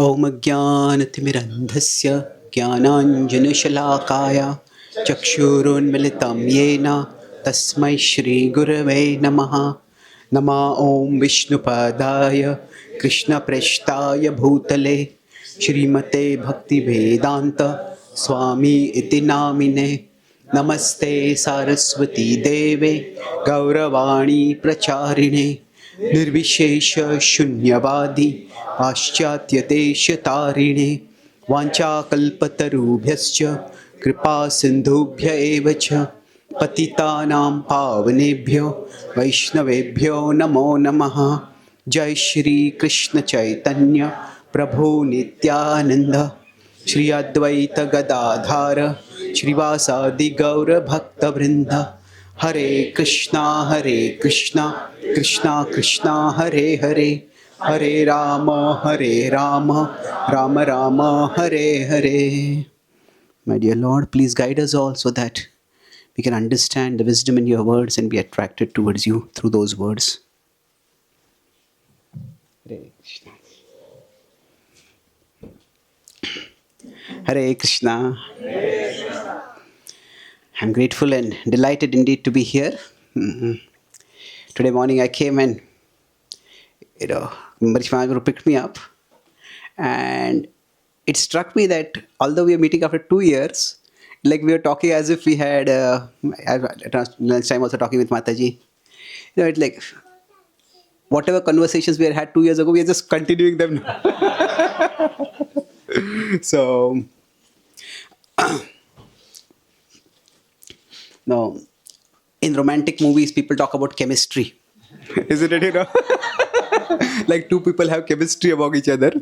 ॐ ज्ञानतिमिरन्धस्य ज्ञानाञ्जनशलाकाय चक्षुरुन्मिलितं येन तस्मै श्रीगुरवे नमः। नमः ॐ विष्णुपादाय कृष्णप्रेष्ठाय भूतले श्रीमते भक्तिवेदान्त स्वामी इति नामिने। नमस्ते सारस्वती देवे गौरवाणी प्रचारिणे निर्विशेष शून्यवादी पाश्चात्यदेशतारिणे वाञ्छाकल्पतरुभ्यश्च कृपा सिन्धुभ्य एव च पतितानां पावनेभ्यो वैष्णवेभ्यो नमो नमः। जय श्री कृष्ण चैतन्य प्रभु नित्यानंद श्री अद्वैत गदाधार श्रीवासादि गौर भक्तवृंद। हरे कृष्णा कृष्णा कृष्णा हरे हरे, हरे Ram Ram Ram Hare Hare. My dear Lord, please guide us all so that we can understand the wisdom in your words and be attracted towards you through those words. Hare Krishna. Hare Krishna. I'm grateful and delighted indeed to be here. Today morning I came and Marish Mahaprabhu picked me up, and it struck me that although we are meeting after 2 years, like we were talking as if we had at lunch time also talking with Mataji. It's like whatever conversations we had 2 years ago, we are just continuing them now. So no, in romantic movies, people talk about chemistry, isn't it? Like two people have chemistry among each other.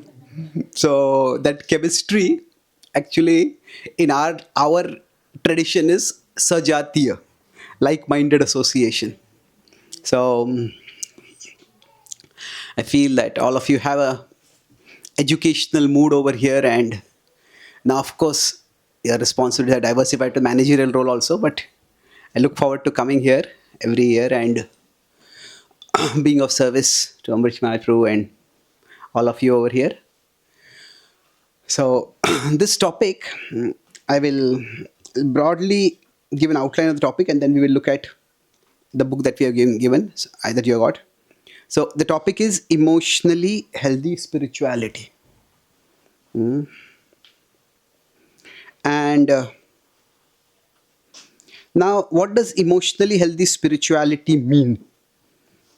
So that chemistry, actually, in our tradition is sajatiya, like-minded association. So I feel that all of you have a educational mood over here, and now, of course, your responsibilities are diversified to managerial role also. But I look forward to coming here every year and being of service to Amrish Mahaprabhu and all of you over here. So this topic, I will broadly give an outline of the topic, and then we will look at the book that we have given that you got. So the topic is emotionally healthy spirituality. And now, what does emotionally healthy spirituality mean?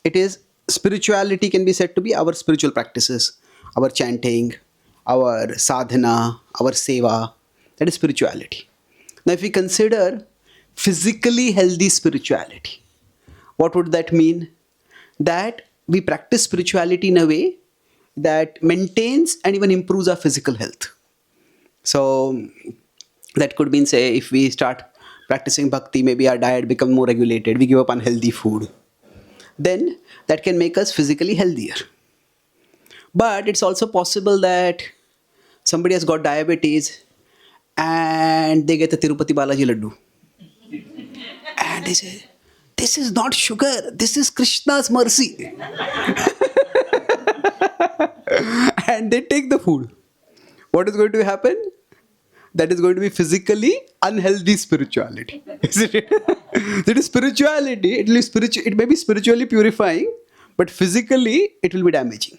It is spirituality can be said to be our spiritual practices, our chanting, our sadhana, our seva. That is spirituality. Now, if we consider physically healthy spirituality, what would that mean? That we practice spirituality in a way that maintains and even improves our physical health. So that could mean, say, if we start practicing bhakti, maybe our diet becomes more regulated, we give up unhealthy food, then that can make us physically healthier. But it's also possible that somebody has got diabetes and they get a Tirupati Balaji laddu. And they say, this is not sugar, this is Krishna's mercy. And they take the food. What is going to happen? That is going to be physically unhealthy spirituality. Isn't it? That is spirituality. It may be spiritually purifying, but physically it will be damaging.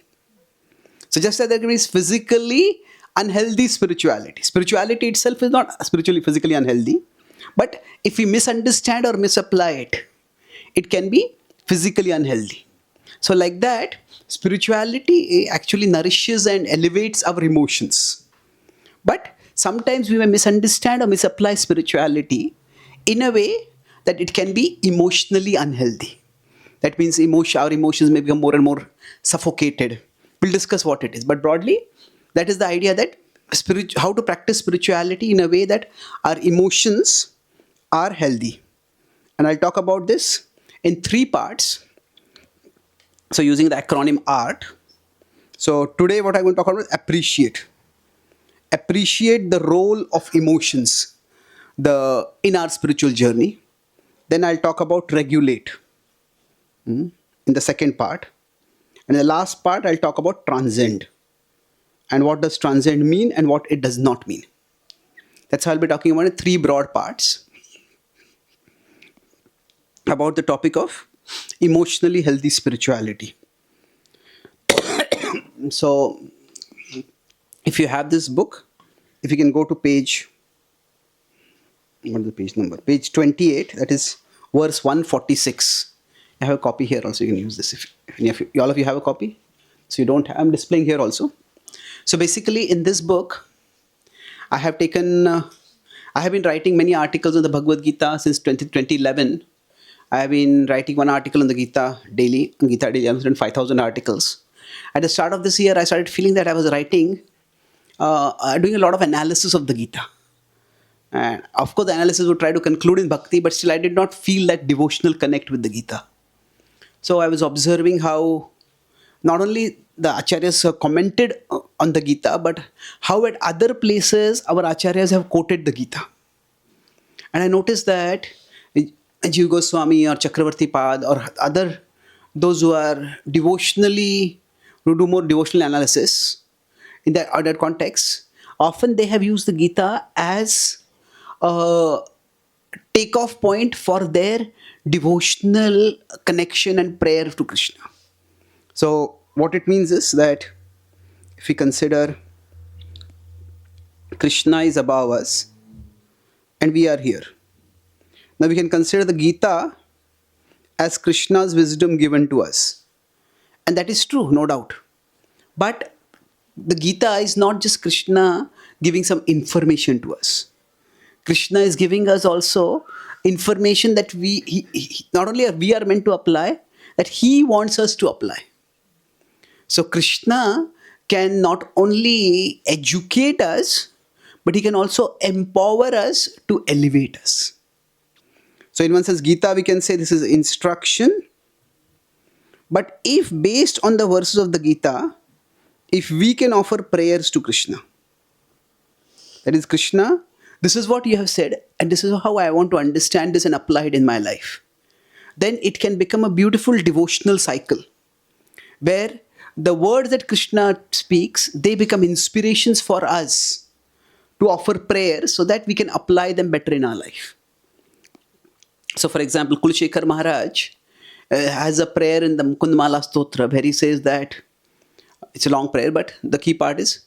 So just as there is physically unhealthy spirituality. Spirituality itself is not spiritually, physically unhealthy. But if we misunderstand or misapply it, it can be physically unhealthy. So like that, spirituality actually nourishes and elevates our emotions. But sometimes we may misunderstand or misapply spirituality in a way that it can be emotionally unhealthy. That means our emotions may become more and more suffocated. We'll discuss what it is. But broadly, that is the idea that how to practice spirituality in a way that our emotions are healthy. And I'll talk about this in 3 parts. So using the acronym ART. So today what I'm going to talk about is appreciate. Appreciate the role of emotions in our spiritual journey. Then I'll talk about regulate in the second part. And in the last part, I'll talk about transcend. and what does transcend mean and what it does not mean. That's how I'll be talking about in 3 broad parts about the topic of emotionally healthy spirituality. So, if you have this book, if you can go to page, what is the page number? Page 28, that is verse 146. I have a copy here also, you can use this. If all of you have a copy. So you don't have, I'm displaying here also. So basically in this book, I have taken, I have been writing many articles on the Bhagavad Gita since 2011. I have been writing one article on the Gita daily. On Gita daily, I've written 5,000 articles. At the start of this year, I started feeling that I was writing, doing a lot of analysis of the Gita. And of course, the analysis would try to conclude in bhakti, but still I did not feel that devotional connect with the Gita. So I was observing how not only the acharyas commented on the Gita, but how at other places our acharyas have quoted the Gita. And I noticed that Jiva Goswami or Chakravarti Pad or other, those who are devotionally, who do more devotional analysis in that other context, often they have used the Gita as a takeoff point for their devotional connection and prayer to Krishna. So what it means is that if we consider Krishna is above us and we are here. Now we can consider the Gita as Krishna's wisdom given to us. And that is true, no doubt. But the Gita is not just Krishna giving some information to us. Krishna is giving us also information that not only we are meant to apply, that he wants us to apply. So Krishna can not only educate us, but he can also empower us to elevate us. So in one sense, Gita, we can say this is instruction. But if based on the verses of the Gita, if we can offer prayers to Krishna, that is Krishna, this is what you have said, and this is how I want to understand this and apply it in my life. Then it can become a beautiful devotional cycle where the words that Krishna speaks, they become inspirations for us to offer prayer so that we can apply them better in our life. So for example, Kulshekar Maharaj has a prayer in the Mukundmala Stotra where he says that, it's a long prayer, but the key part is,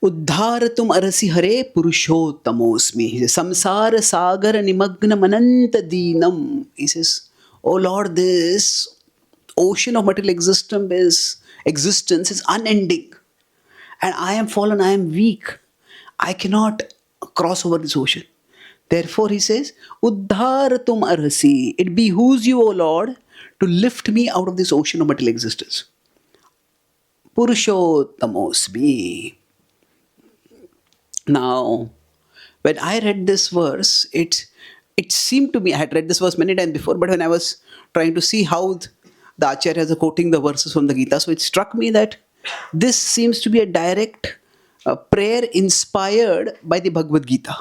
Uddharatum arasi hare purushotamosmi. He says, Samsara sagar nimagna mananta deenam. He says, oh Lord, this ocean of material existence is unending. And I am fallen, I am weak. I cannot cross over this ocean. Therefore, he says, Uddharatum arasi. It behooves you, O Lord, to lift me out of this ocean of material existence. Purushotamosmi. Now, when I read this verse, it seemed to me, I had read this verse many times before, but when I was trying to see how the acharyas are quoting the verses from the Gita, so it struck me that this seems to be a direct prayer inspired by the Bhagavad Gita.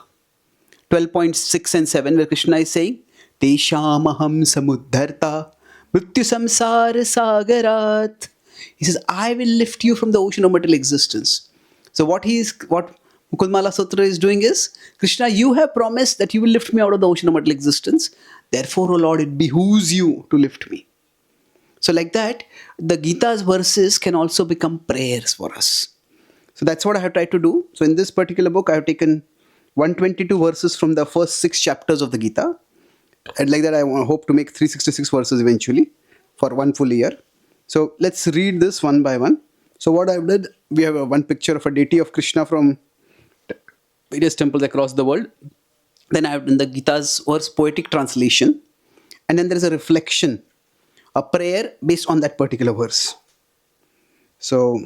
12.6 and 7, where Krishna is saying, Teshamaham samuddharta mrityu samsara sagarat. He says, I will lift you from the ocean of material existence. So what Mukundmala Sutra is doing is, Krishna, you have promised that you will lift me out of the ocean of material existence. Therefore, O Lord, it behooves you to lift me. So like that, the Gita's verses can also become prayers for us. So that's what I have tried to do. So in this particular book, I have taken 122 verses from the first 6 chapters of the Gita. And like that, I hope to make 366 verses eventually for one full year. So let's read this one by one. So what I've done, we have one picture of a deity of Krishna from various temples across the world. Then I have done the Gita's verse poetic translation. And then there is a reflection, a prayer based on that particular verse. So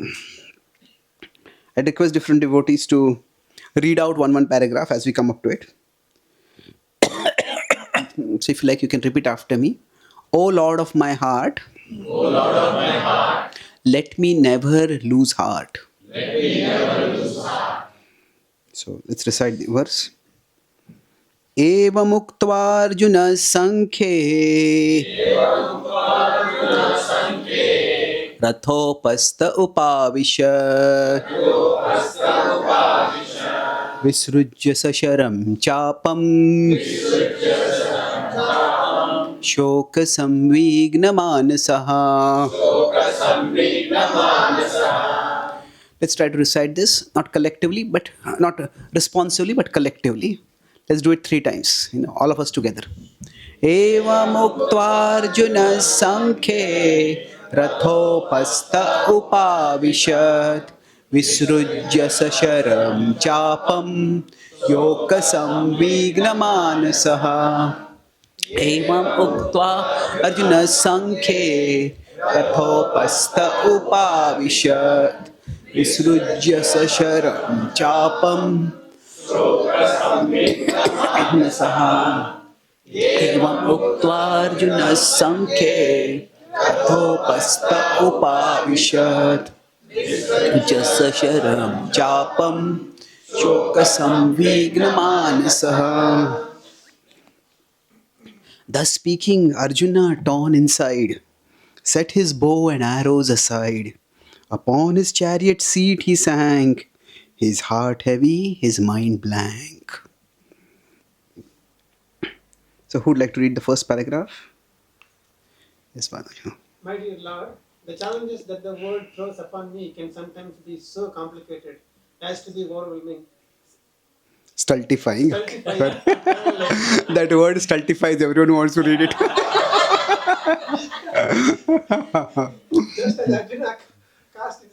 I request different devotees to read out one paragraph as we come up to it. So if you like, you can repeat after me. O Lord of my heart, O Lord of my heart, let me never lose heart. let me never lose heart. So let's recite the verse. Eva muktva Arjuna sankhe रथोपस्थ उपाविशत् विसृज्य सशरं चापं शोकसंविघ्नमानसः. Let's try to recite this, not collectively, but not responsively, but collectively. Let's do it 3 times, all of us together. Evam uktvarjuna sankhe rathopastha upavishat visrujya sasharam chapam yokasam vignamanasah. Evam uktva arjuna sankhe rathopastha upavishat visrujya sasharam chapam saha. Evam uktva arjuna sankhe rathopastha upavishat visrujya sasharam chapam shokasam vignamanasah. Thus speaking, Arjuna, torn inside, set his bow and arrows aside. Upon his chariot seat he sank, his heart heavy, his mind blank. So who'd like to read the first paragraph? Yes, Balaji. My dear Lord, the challenges that the world throws upon me can sometimes be so complicated as to be overwhelming. Stultifying. Stultifying. That word stultifies everyone who wants to read it. Just as Arjuna cast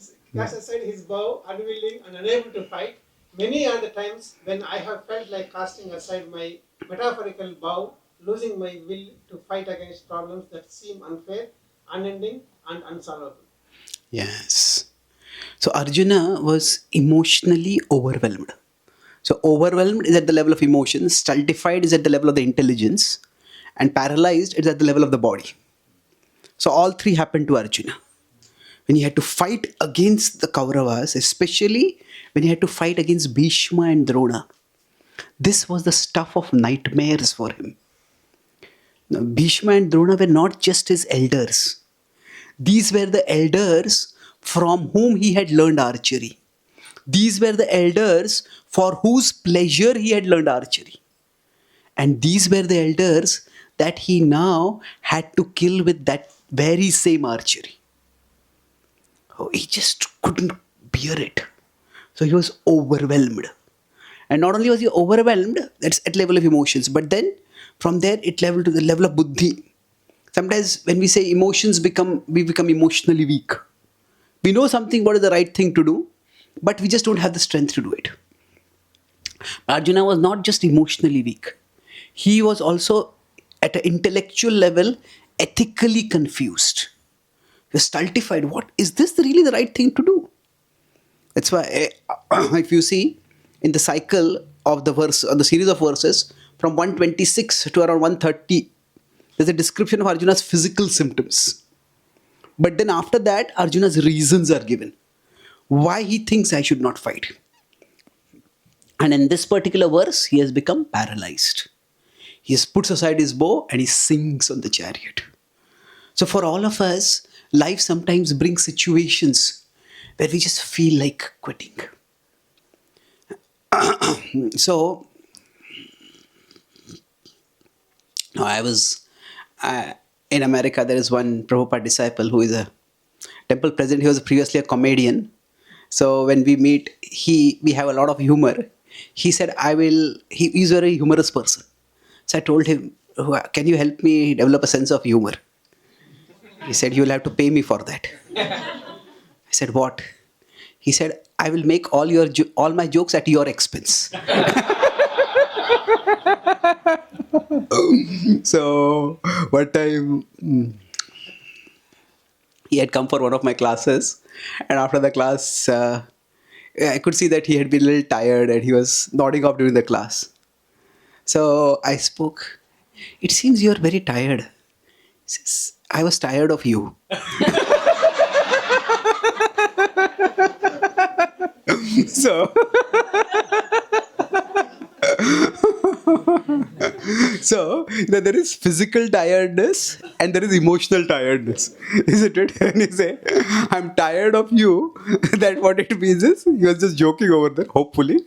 aside his bow, unwilling and unable to fight, many are the times when I have felt like casting aside my metaphorical bow, losing my will to fight against problems that seem unfair, unending, and unsolvable. Yes. So Arjuna was emotionally overwhelmed. So overwhelmed is at the level of emotion, stultified is at the level of the intelligence, and paralyzed is at the level of the body. So all 3 happened to Arjuna. When he had to fight against the Kauravas, especially when he had to fight against Bhishma and Drona, this was the stuff of nightmares for him. Now, Bhishma and Drona were not just his elders. These were the elders from whom he had learned archery. These were the elders for whose pleasure he had learned archery. And these were the elders that he now had to kill with that very same archery. Oh, he just couldn't bear it. So he was overwhelmed. And not only was he overwhelmed, that's at level of emotions, but then from there it leveled to the level of buddhi. Sometimes when we say emotions we become emotionally weak. We know something what is the right thing to do, but we just don't have the strength to do it. Arjuna was not just emotionally weak. He was also at an intellectual level ethically confused. He was stultified. What is this really the right thing to do? That's why if you see in the cycle of the verse, or the series of verses from 126 to around 130, there's a description of Arjuna's physical symptoms. But then after that, Arjuna's reasons are given. Why he thinks I should not fight. And in this particular verse, he has become paralyzed. He has puts aside his bow and he sinks on the chariot. So for all of us, life sometimes brings situations where we just feel like quitting. So, I was in America. There is one Prabhupada disciple who is a temple president. He was previously a comedian. So when we meet, we have a lot of humor. He said, he's a very humorous person. So I told him, can you help me develop a sense of humor? He said, you will have to pay me for that. I said, what? He said, I will make all my jokes at your expense. So one time he had come for one of my classes, and after the class I could see that he had been a little tired and he was nodding off during the class. So I spoke, it seems you're very tired. He says, I was tired of you. So there is physical tiredness and there is emotional tiredness, isn't it? When you say, "I'm tired of you," that what it means is you're just joking over there. Hopefully,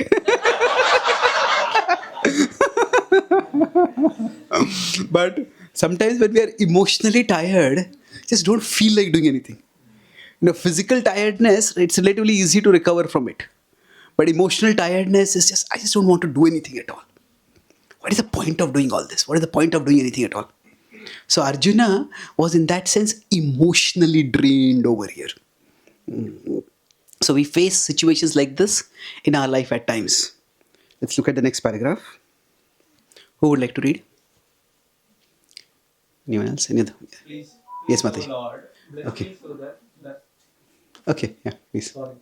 but sometimes when we are emotionally tired, just don't feel like doing anything. Physical tiredness, it's relatively easy to recover from it. But emotional tiredness is just, I just don't want to do anything at all. What is the point of doing all this? What is the point of doing anything at all? So Arjuna was in that sense emotionally drained over here. So we face situations like this in our life at times. Let's look at the next paragraph. Who would like to read? Anyone else? Any other? Please, Yes, O Mataji. Lord, bless Okay. me so that Okay, yeah, please. sorry.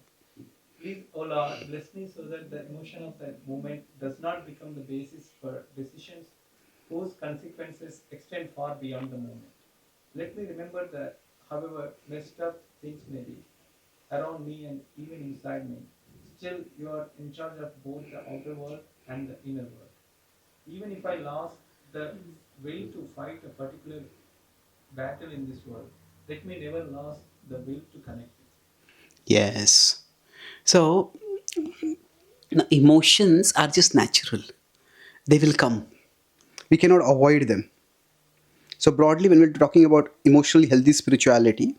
Please, O Lord, bless me so that the emotion of that moment does not become the basis for decisions whose consequences extend far beyond the moment. Let me remember that, however messed up things may be around me and even inside me, still you are in charge of both the outer world and the inner world. Even if I lost the will to fight a particular battle in this world, let me never lose the will to connect it. Yes. So, emotions are just natural. They will come. We cannot avoid them. So broadly, when we're talking about emotionally healthy spirituality,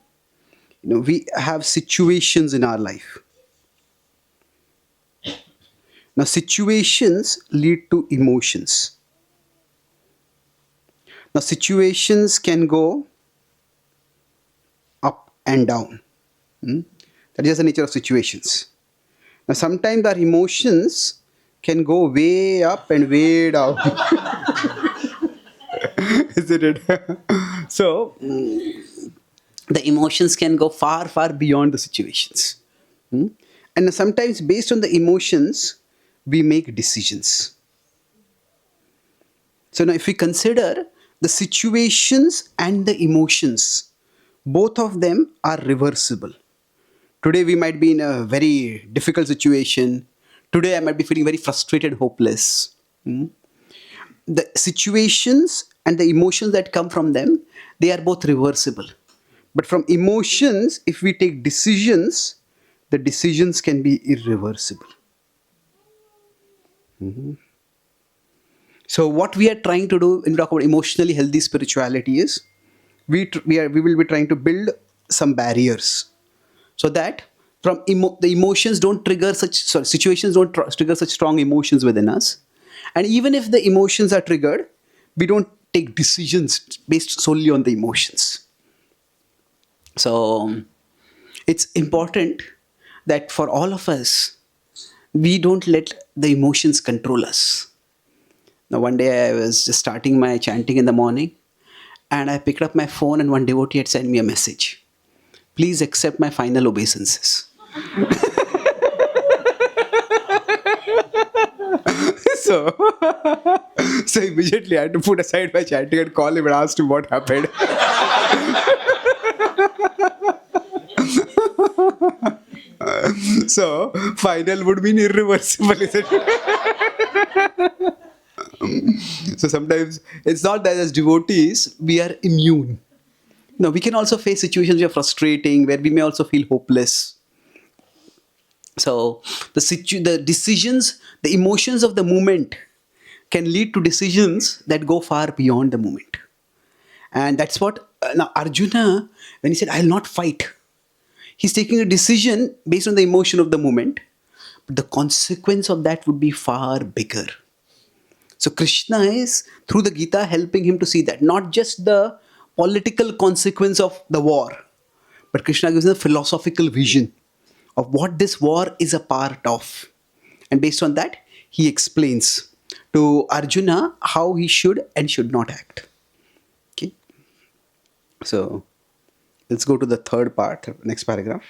we have situations in our life. Now, situations lead to emotions. Now, situations can go up and down. Hmm? That is the nature of situations. Now, sometimes our emotions can go way up and way down. Isn't it? So, the emotions can go far, far beyond the situations. Hmm? And sometimes, based on the emotions, we make decisions. So, now if we consider the situations and the emotions, both of them are reversible. Today, we might be in a very difficult situation. Today, I might be feeling very frustrated, hopeless. Hmm? The situations and the emotions that come from them, they are both reversible. But from emotions, if we take decisions, the decisions can be irreversible. So what we are trying to do when we talk about emotionally healthy spirituality is we will be trying to build some barriers so that the emotions don't trigger situations don't trigger such strong emotions within us, and even if the emotions are triggered, we don't take decisions based solely on the emotions. So it's important that for all of us, we don't let the emotions control us. Now, one day I was just starting my chanting in the morning, and I picked up my phone, and one devotee had sent me a message. Please accept my final obeisances. So, so immediately I had to put aside my chanting and call him and ask him what happened. So, final would mean irreversible, isn't it? So sometimes it's not that as devotees we are immune. No, we can also face situations which are frustrating, where we may also feel hopeless. So the decisions, the emotions of the moment can lead to decisions that go far beyond the moment. And that's what now Arjuna, when he said, "I'll not fight," he's taking a decision based on the emotion of the moment, but the consequence of that would be far bigger. So Krishna is, through the Gita, helping him to see that, not just the political consequence of the war, but Krishna gives him a philosophical vision of what this war is a part of. And based on that, he explains to Arjuna how he should and should not act. Okay. So let's go to the third part, next paragraph.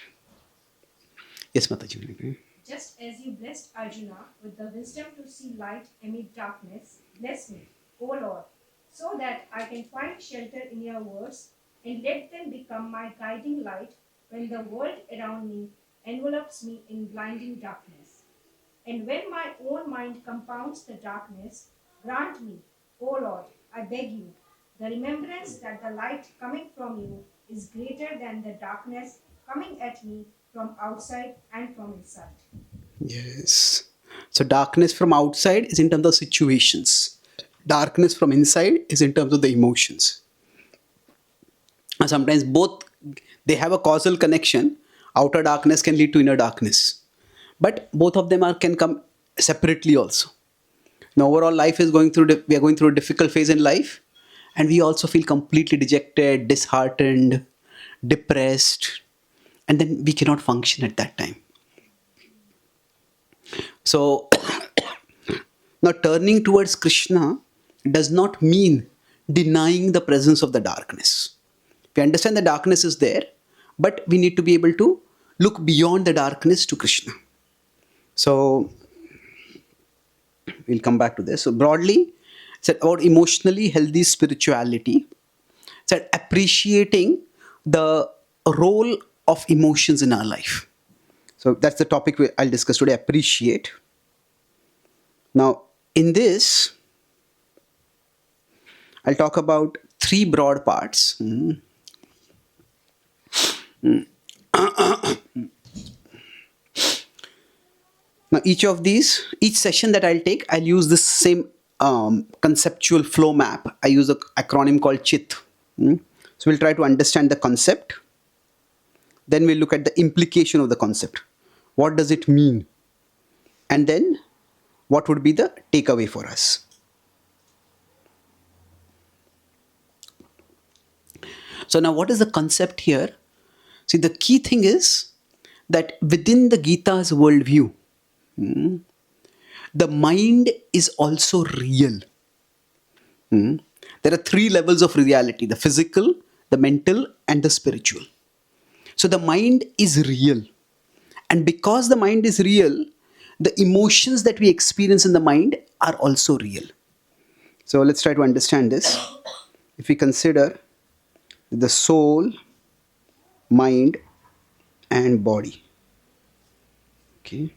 Yes, Mataji. Just as you blessed Arjuna with the wisdom to see light amid darkness, bless me, O Lord, so that I can find shelter in your words, and let them become my guiding light when the world around me envelops me in blinding darkness. And when my own mind compounds the darkness, grant me O Lord, I beg you, the remembrance that the light coming from you is greater than the darkness coming at me from outside and from inside. Yes. So darkness from outside is in terms of situations. Darkness from inside is in terms of the emotions. And sometimes both, they have a causal connection. Outer darkness can lead to inner darkness, but both of them can come separately also. Now overall life is going through, we are going through a difficult phase in life, and we also feel completely dejected, disheartened, depressed, and then we cannot function at that time. So now turning towards Krishna does not mean denying the presence of the darkness. We understand the darkness is there, but we need to be able to look beyond the darkness to Krishna. So we'll come back to this. So broadly, it's about emotionally healthy spirituality. It's appreciating the role of emotions in our life. So that's the topic I'll discuss today, appreciate. Now, in this, I'll talk about three broad parts. Now, each session that I'll take, I'll use this same conceptual flow map. I use an acronym called CHIT. So we'll try to understand the concept. Then we'll look at the implication of the concept. What does it mean? And then what would be the takeaway for us? So now what is the concept here? See, the key thing is that within the Gita's worldview, the mind is also real. There are three levels of reality: the physical, the mental, and the spiritual. So the mind is real. And because the mind is real, the emotions that we experience in the mind are also real. So let's try to understand this. If we consider the soul, mind, and body. Okay.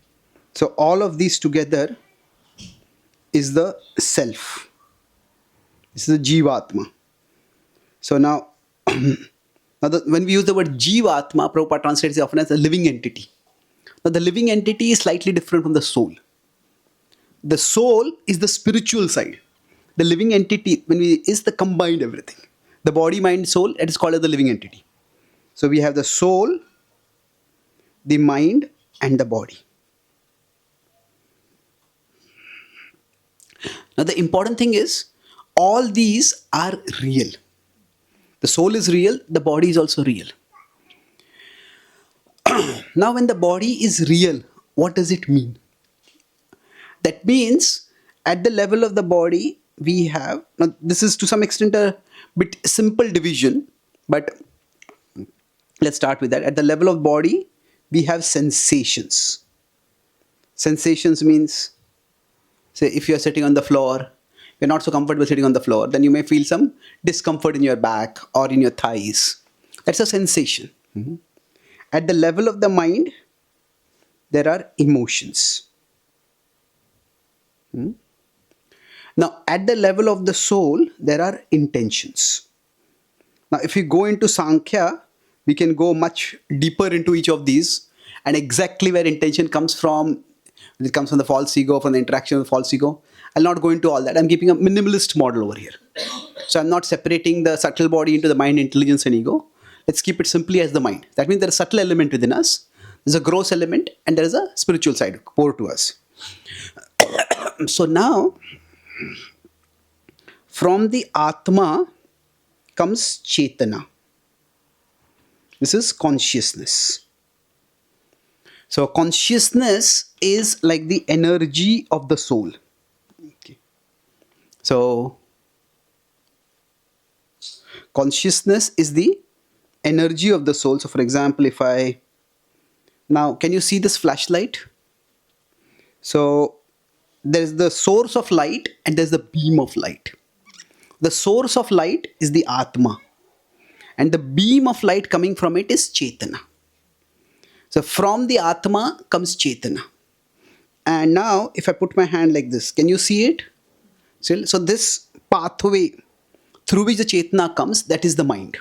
So all of these together is the self. This is the Jivatma. So now, when we use the word Jivatma, Prabhupada translates it often as a living entity. Now the living entity is slightly different from the soul. The soul is the spiritual side. The living entity is the combined everything. The body, mind, soul, it is called as the living entity. So we have the soul, the mind, and the body. Now the important thing is, all these are real. The soul is real, the body is also real. Now when the body is real, what does it mean? That means at the level of the body, we have, now this is to some extent a bit simple division, but let's start with that. At the level of body, we have sensations. Sensations means, say if you're sitting on the floor, you're not so comfortable sitting on the floor, then you may feel some discomfort in your back or in your thighs. That's a sensation. At the level of the mind, there are emotions. Now, at the level of the soul, there are intentions. Now, if we go into Sankhya, we can go much deeper into each of these, and exactly where intention comes from. It comes from the false ego, from the interaction of the false ego. I'll not go into all that. I'm keeping a minimalist model over here. So I'm not separating the subtle body into the mind, intelligence, and ego. Let's keep it simply as the mind. That means there's a subtle element within us, there's a gross element, and there is a spiritual side core to us. So now, from the Atma comes Chaitanya. This is consciousness. So consciousness is like the energy of the soul. Okay. So consciousness is the energy of the soul. So for example, if I, now can you see this flashlight? So there's the source of light and there's the beam of light. The source of light is the Atma, and the beam of light coming from it is Chaitanya. So from the Atma comes Chaitanya. And now if I put my hand like this, can you see it? So this pathway through which the Chetana comes, that is the mind.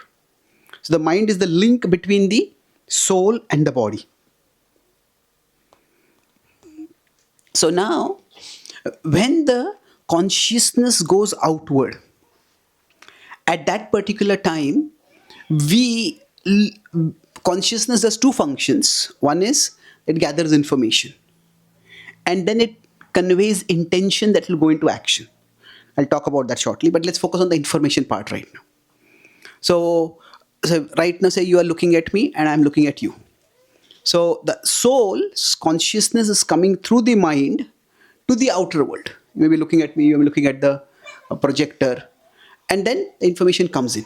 So the mind is the link between the soul and the body. So now, when the consciousness goes outward, at that particular time, consciousness does two functions. One is it gathers information, and then it conveys intention that will go into action. I'll talk about that shortly, but let's focus on the information part right now. So right now, say you are looking at me and I'm looking at you. So the soul's consciousness is coming through the mind to the outer world. You may be looking at me, you may be looking at the projector, and then the information comes in.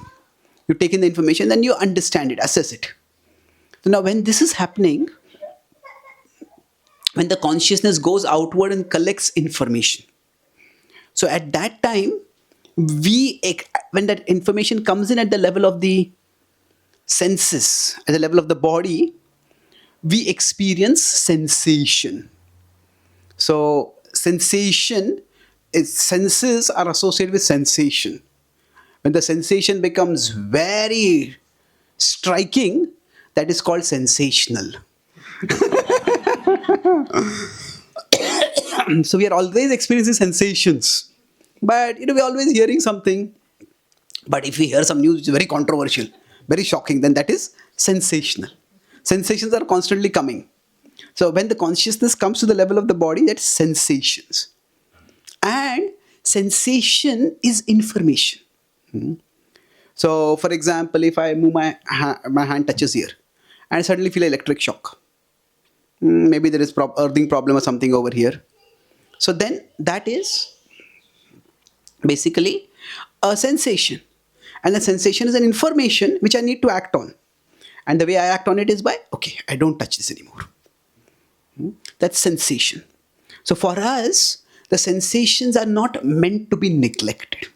You take in the information, then you understand it, assess it. So now when this is happening, when the consciousness goes outward and collects information, so at that time, when that information comes in at the level of the senses, at the level of the body, we experience sensation. So senses are associated with sensation. When the sensation becomes very striking, that is called sensational. So we are always experiencing sensations, but we're always hearing something. But if we hear some news which is very controversial, very shocking, then that is sensational. Sensations are constantly coming. So when the consciousness comes to the level of the body, that's sensations. And sensation is information. So for example, if I move my hand touches here, and I suddenly feel electric shock. Maybe there is earthing problem or something over here. So then that is basically a sensation. And the sensation is an information which I need to act on. And the way I act on it is by, okay, I don't touch this anymore. That's sensation. So for us, the sensations are not meant to be neglected.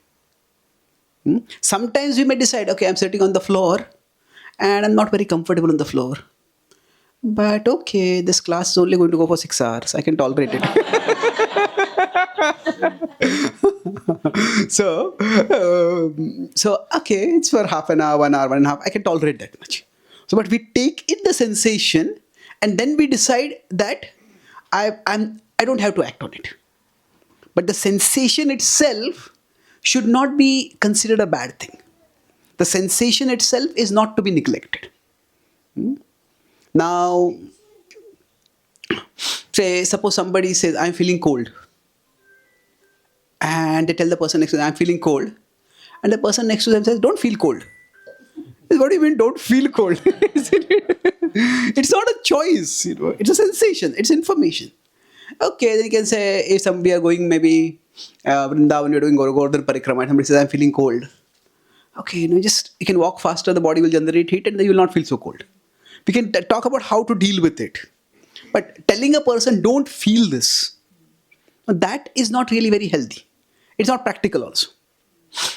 Sometimes we may decide, okay, I'm sitting on the floor and I'm not very comfortable on the floor. But okay, this class is only going to go for 6 hours. I can tolerate it. So okay, it's for half an hour, 1 hour, 1.5 hours. I can tolerate that much. So, but we take in the sensation and then we decide that I don't have to act on it. But the sensation itself should not be considered a bad thing. The sensation itself is not to be neglected. Now, suppose somebody says, I'm feeling cold. And they tell the person next to them, I'm feeling cold. And the person next to them says, don't feel cold. What do you mean, don't feel cold? It's not a choice, it's a sensation, it's information. Okay, then you can say, if we are going maybe Vrindavan, you're doing Govardhan Parikrama, and somebody says, I'm feeling cold. Okay, you can walk faster, the body will generate heat, and then you will not feel so cold. We can talk about how to deal with it. But telling a person, don't feel this, that is not really very healthy. It's not practical also.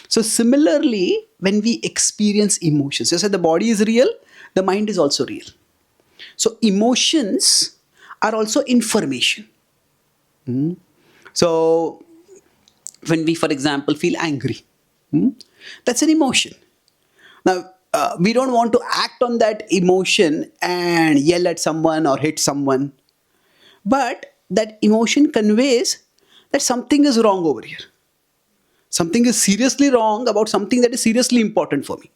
So similarly, when we experience emotions, just as the body is real, the mind is also real. So emotions are also information. So when we, for example, feel angry, that's an emotion. Now, we don't want to act on that emotion and yell at someone or hit someone. But that emotion conveys that something is wrong over here. Something is seriously wrong about something that is seriously important for me.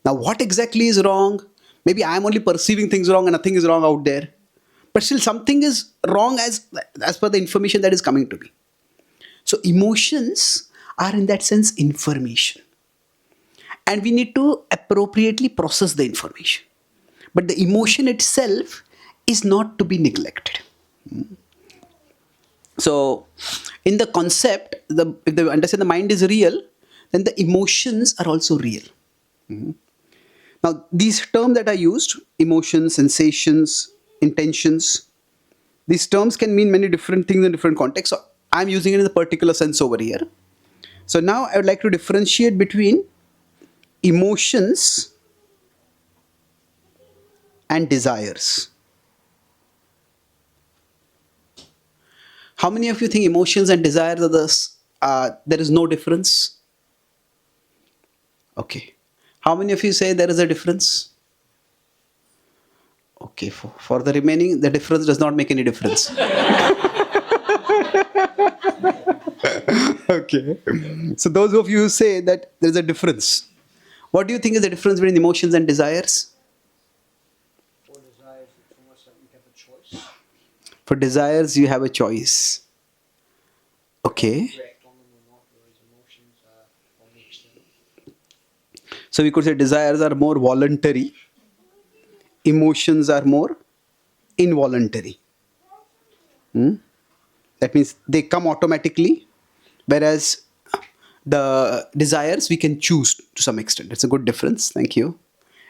Now, what exactly is wrong? Maybe I am only perceiving things wrong and nothing is wrong out there. But still something is wrong as per the information that is coming to me. So emotions are in that sense information. And we need to appropriately process the information. But the emotion itself is not to be neglected. So in the concept, if they understand the mind is real, then the emotions are also real. Now these terms that I used, emotions, sensations, intentions, these terms can mean many different things in different contexts. So I'm using it in a particular sense over here. So now I would like to differentiate between emotions and desires. How many of you think emotions and desires there is no difference? Okay. How many of you say there is a difference? Okay, for the remaining, the difference does not make any difference. Okay. So those of you who say that there is a difference, what do you think is the difference between emotions and desires? For desires, it's almost like you have a choice. For desires, you have a choice. Okay. To act on them or not, whereas emotions are on the external. So we could say desires are more voluntary, emotions are more involuntary. That means they come automatically, whereas the desires we can choose to some extent. It's a good difference. Thank you.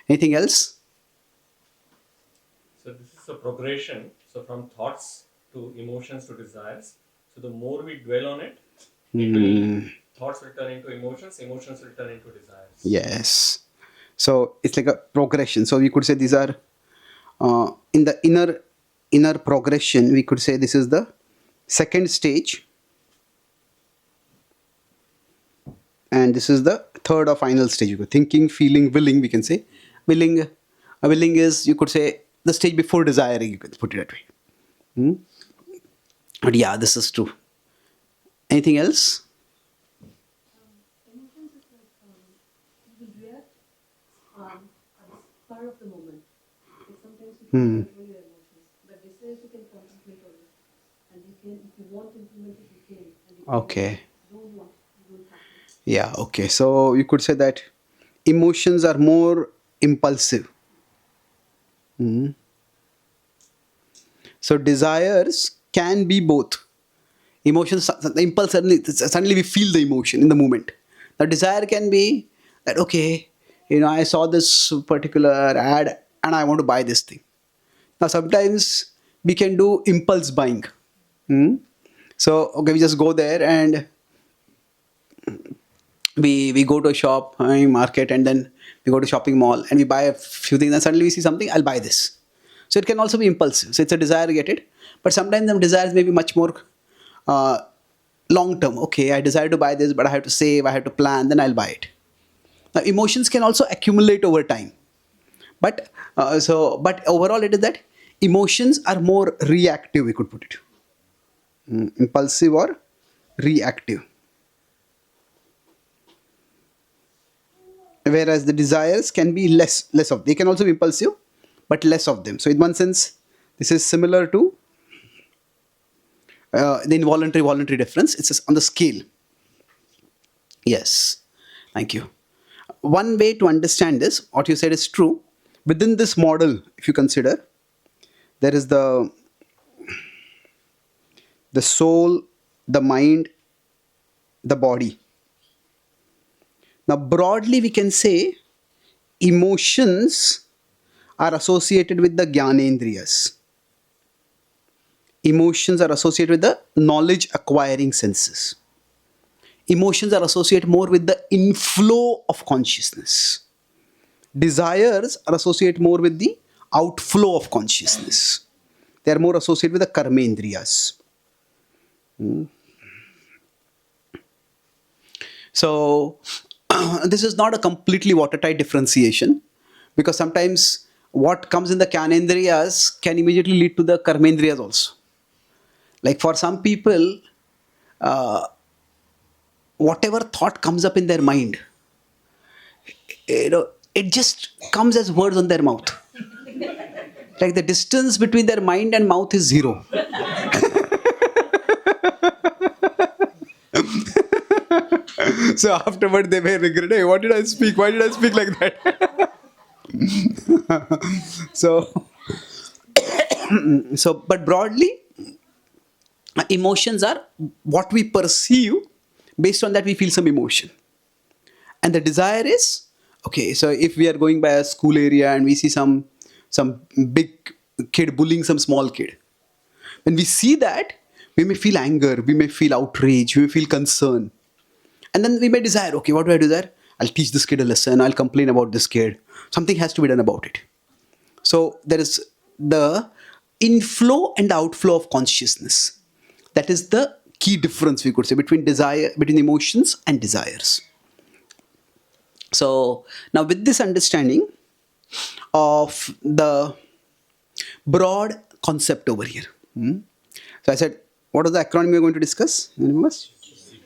Anything else? So this is a progression. So from thoughts to emotions to desires. So the more we dwell on it, thoughts will turn into emotions, emotions will turn into desires. Yes. So it's like a progression. So we could say these are in the inner progression. We could say this is the second stage, and this is the third or final stage. You could thinking, feeling, willing. We can say willing. Willing is, you could say, the stage before desiring. You could put it that way. But yeah, this is true. Anything else? Emotions is like you will react at the spur of the moment. Like sometimes you can control your emotions, but desires you can contemplate on it, and you can, if you want to implement it, you can. And if Okay. you don't want, you don't have to. Yeah, okay. So you could say that emotions are more impulsive. So desires can be both. Emotions, the impulse, suddenly we feel the emotion in the moment. Now desire can be that, okay, I saw this particular ad and I want to buy this thing. Now sometimes we can do impulse buying. So, okay, we just go there and we go to a shop, market, and then we go to shopping mall and we buy a few things and suddenly we see something, I'll buy this. So it can also be impulsive. So it's a desire to get it. But sometimes the desires may be much more long term. Okay, I desire to buy this, but I have to save, I have to plan, then I'll buy it. Now emotions can also accumulate over time. But but overall it is that emotions are more reactive, we could put it. Impulsive or reactive. Whereas the desires can be less of, they can also be impulsive, but less of them. So in one sense, this is similar to the involuntary voluntary difference. It's just on the scale. Yes, thank you. One way to understand this, what you said is true. Within this model, if you consider, there is the soul, the mind, the body. Now broadly we can say emotions are associated with the Jnanendriyas. Emotions are associated with the knowledge acquiring senses. Emotions are associated more with the inflow of consciousness. Desires are associated more with the outflow of consciousness. They are more associated with the karmendriyas. So this is not a completely watertight differentiation, because sometimes what comes in the Jnanendriyas can immediately lead to the karmendriyas also. Like for some people, whatever thought comes up in their mind, it just comes as words on their mouth. Like the distance between their mind and mouth is zero. So afterward they may regret, hey, what did I speak? Why did I speak like that? But broadly, emotions are what we perceive. Based on that, we feel some emotion. And the desire is, okay, so if we are going by a school area and we see some big kid bullying some small kid, when we see that, we may feel anger, we may feel outrage, we may feel concern. And then we may desire, okay, what do I desire? I'll teach this kid a lesson, I'll complain about this kid. Something has to be done about it. So there is the inflow and outflow of consciousness. That is the key difference, we could say, between emotions and desires. So now with this understanding of the broad concept over here. So I said, what is the acronym we are going to discuss? Remember?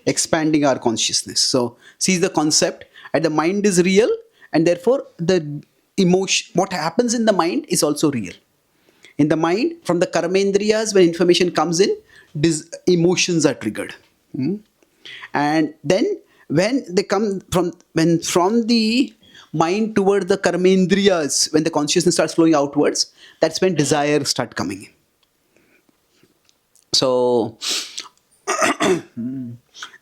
Expanding our consciousness. So see the concept, and the mind is real, and therefore the emotion, what happens in the mind is also real. In the mind, from the karmendriyas, when information comes in, emotions are triggered. And then when they come from the mind toward the karmendriyas, when the consciousness starts flowing outwards, that's when desires start coming in. So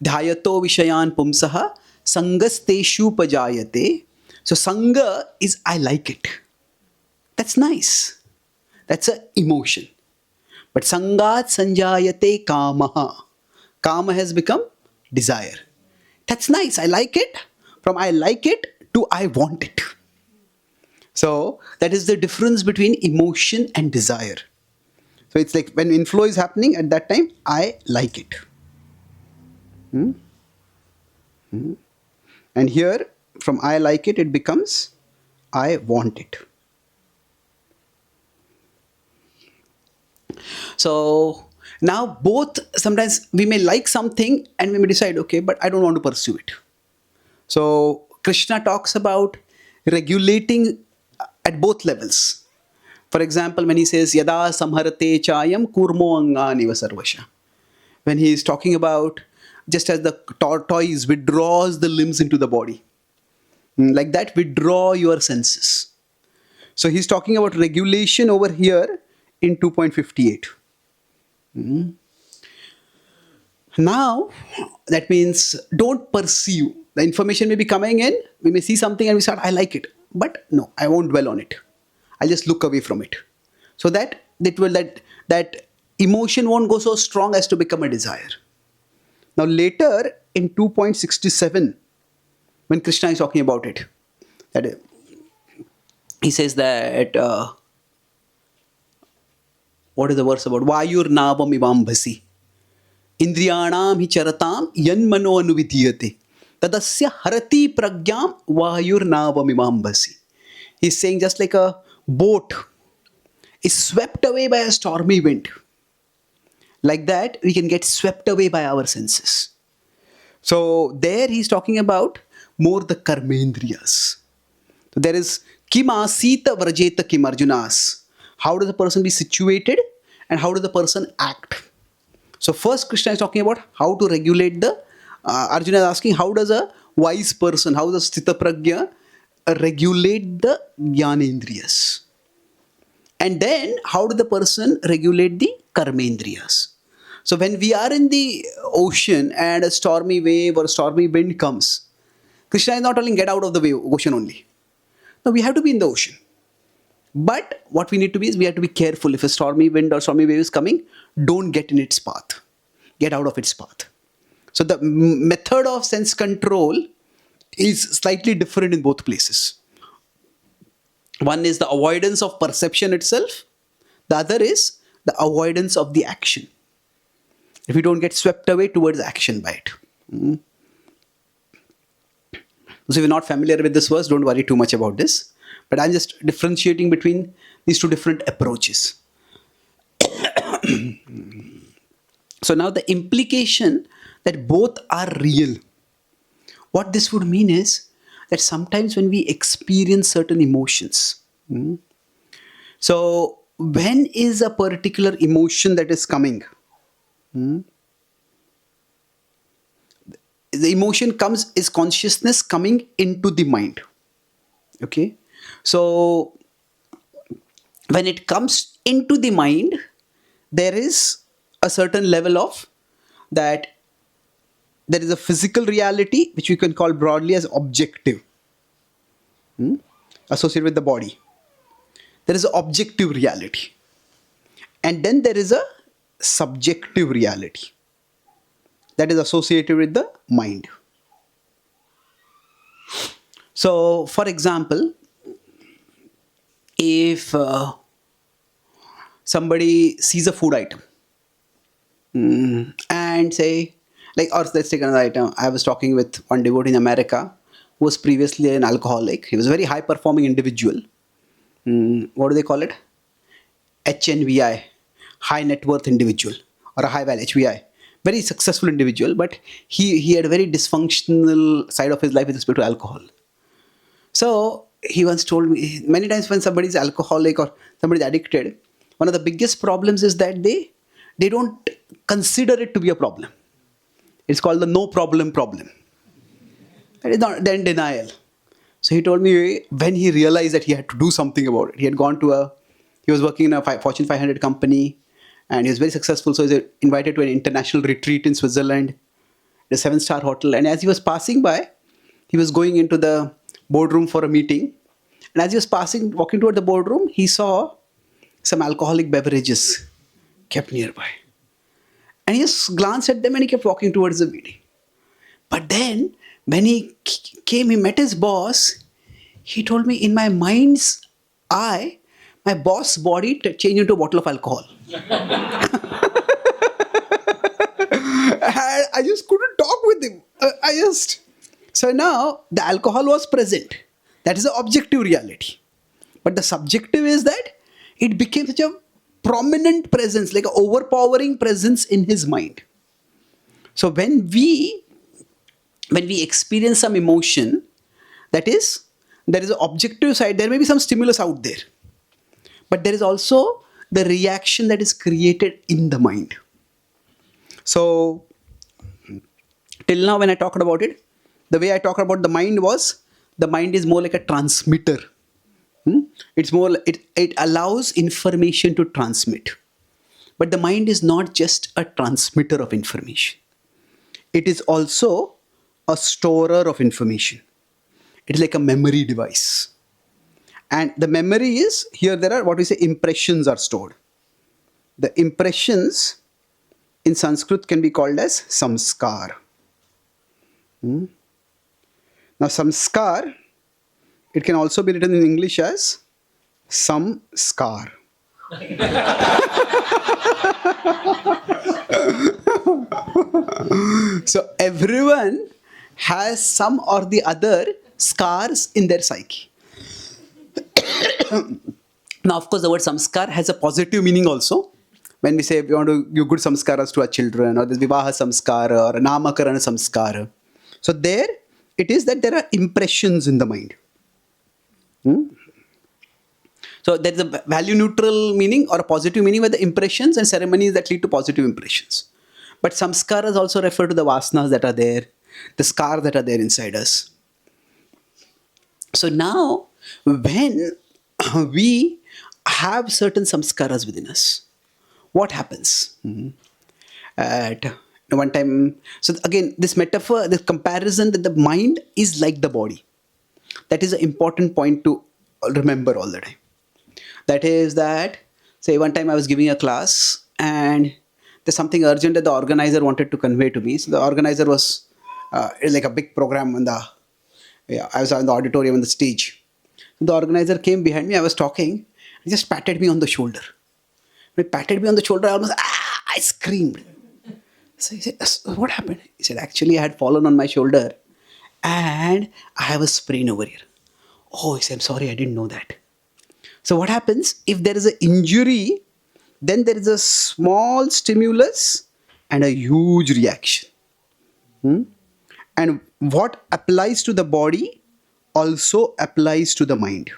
dhyato vishayan pumsaha sangasteshu pajayate. So sangha is I like it. That's nice. That's an emotion. But sangat sanjayate kamaha. Kama has become desire. That's nice. I like it. From I like it to I want it. So that is the difference between emotion and desire. So it's like when inflow is happening, at that time, I like it. And here, from I like it, it becomes I want it. So now both, sometimes we may like something and we may decide, okay, but I don't want to pursue it. So Krishna talks about regulating at both levels. For example, when he says, Yada samharate chayam kurmo angani vasarvasha. When he is talking about just as the tortoise withdraws the limbs into the body. Like that, withdraw your senses. So he's talking about regulation over here in 2.58. Now, that means don't pursue. The information may be coming in, we may see something and we start, I like it. But no, I won't dwell on it. I'll just look away from it. So that emotion won't go so strong as to become a desire. Now later in 2.67, when Krishna is talking about it, that he says that, what is the verse about? Vayur navam ivam bhasi. Indriyanam hi charatam yan mano anuvidhyate. Tadasya harati pragyam vayur navam ivam bhasi. He's saying just like a boat is swept away by a stormy wind. Like that, we can get swept away by our senses. So there he's talking about more the karmendriyas. So there is kim asita vrajeta kim arjunas. How does the person be situated and how does the person act? So first Krishna is talking about how to regulate the, Arjuna is asking how does a wise person, how does Sthita Prajna regulate the Jnanendriyas? And then how does the person regulate the Karmendriyas? So when we are in the ocean and a stormy wave or a stormy wind comes, Krishna is not telling get out of the ocean only. No, we have to be in the ocean. But what we need to be is we have to be careful. If a stormy wind or stormy wave is coming, don't get in its path. Get out of its path. So the method of sense control is slightly different in both places. One is the avoidance of perception itself. The other is the avoidance of the action. If we don't get swept away towards action by it. So if you're not familiar with this verse, don't worry too much about this. But I'm just differentiating between these two different approaches. So now the implication that both are real. What this would mean is that sometimes when we experience certain emotions, so when is a particular emotion that is coming? The emotion is consciousness coming into the mind. Okay. So when it comes into the mind, there is a certain level of that. There is a physical reality which we can call broadly as objective, associated with the body. There is an objective reality. And then there is a subjective reality that is associated with the mind. So, for example, if somebody sees a food item and and say, like, or let's take another item. I was talking with one devotee in America who was previously an alcoholic. He was a very high performing individual. What do they call it? HNVI, high net worth individual, or a high value HVI. Very successful individual, but he had a very dysfunctional side of his life with respect to alcohol. So he once told me, many times when somebody is alcoholic or somebody is addicted, one of the biggest problems is that they don't consider it to be a problem. It's called the no problem problem. That is not then denial. So he told me when he realized that he had to do something about it. He was working in a Fortune 500 company, and he was very successful. So he was invited to an international retreat in Switzerland, a 7-star hotel. And as he was passing by, he was going into the boardroom for a meeting. And as he was walking toward the boardroom, he saw some alcoholic beverages kept nearby. And he just glanced at them and he kept walking towards the meeting. But then, when he came, he met his boss. He told me, in my mind's eye, my boss' body changed into a bottle of alcohol. And I just couldn't talk with him. So now, the alcohol was present. That is the objective reality. But the subjective is that it became such a prominent presence, like an overpowering presence in his mind. So when we experience some emotion, that is, there is an objective side, there may be some stimulus out there. But there is also the reaction that is created in the mind. So, till now when I talked about it, the way I talked about the mind was, the mind is more like a transmitter. It's more, it allows information to transmit. But the mind is not just a transmitter of information. It is also a storer of information. It is like a memory device. And the memory is, here there are what we say impressions are stored. The impressions in Sanskrit can be called as samskar. Now samskar, it can also be written in English as samskar. So everyone has some or the other scars in their psyche. Now, of course, the word samskar has a positive meaning also. When we say we want to give good samskaras to our children, or this vivaha samskara, or a namakarana samskara. So there, it is that there are impressions in the mind. So there is a value neutral meaning or a positive meaning where the impressions and ceremonies that lead to positive impressions. But samskaras also refer to the vasanas that are there, the scars that are there inside us. So now, when we have certain samskaras within us, what happens? At one time, so again, this metaphor, this comparison that the mind is like the body. That is an important point to remember all the time. That is that, say one time I was giving a class and there's something urgent that the organizer wanted to convey to me. So the organizer was like a big program I was on the auditorium on the stage. The organizer came behind me, I was talking, he just patted me on the shoulder. When he patted me on the shoulder, I screamed. So he said, what happened? He said, actually I had fallen on my shoulder and I have a sprain over here. Oh, he said, I'm sorry, I didn't know that. So what happens if there is an injury, then there is a small stimulus and a huge reaction. And what applies to the body also applies to the mind.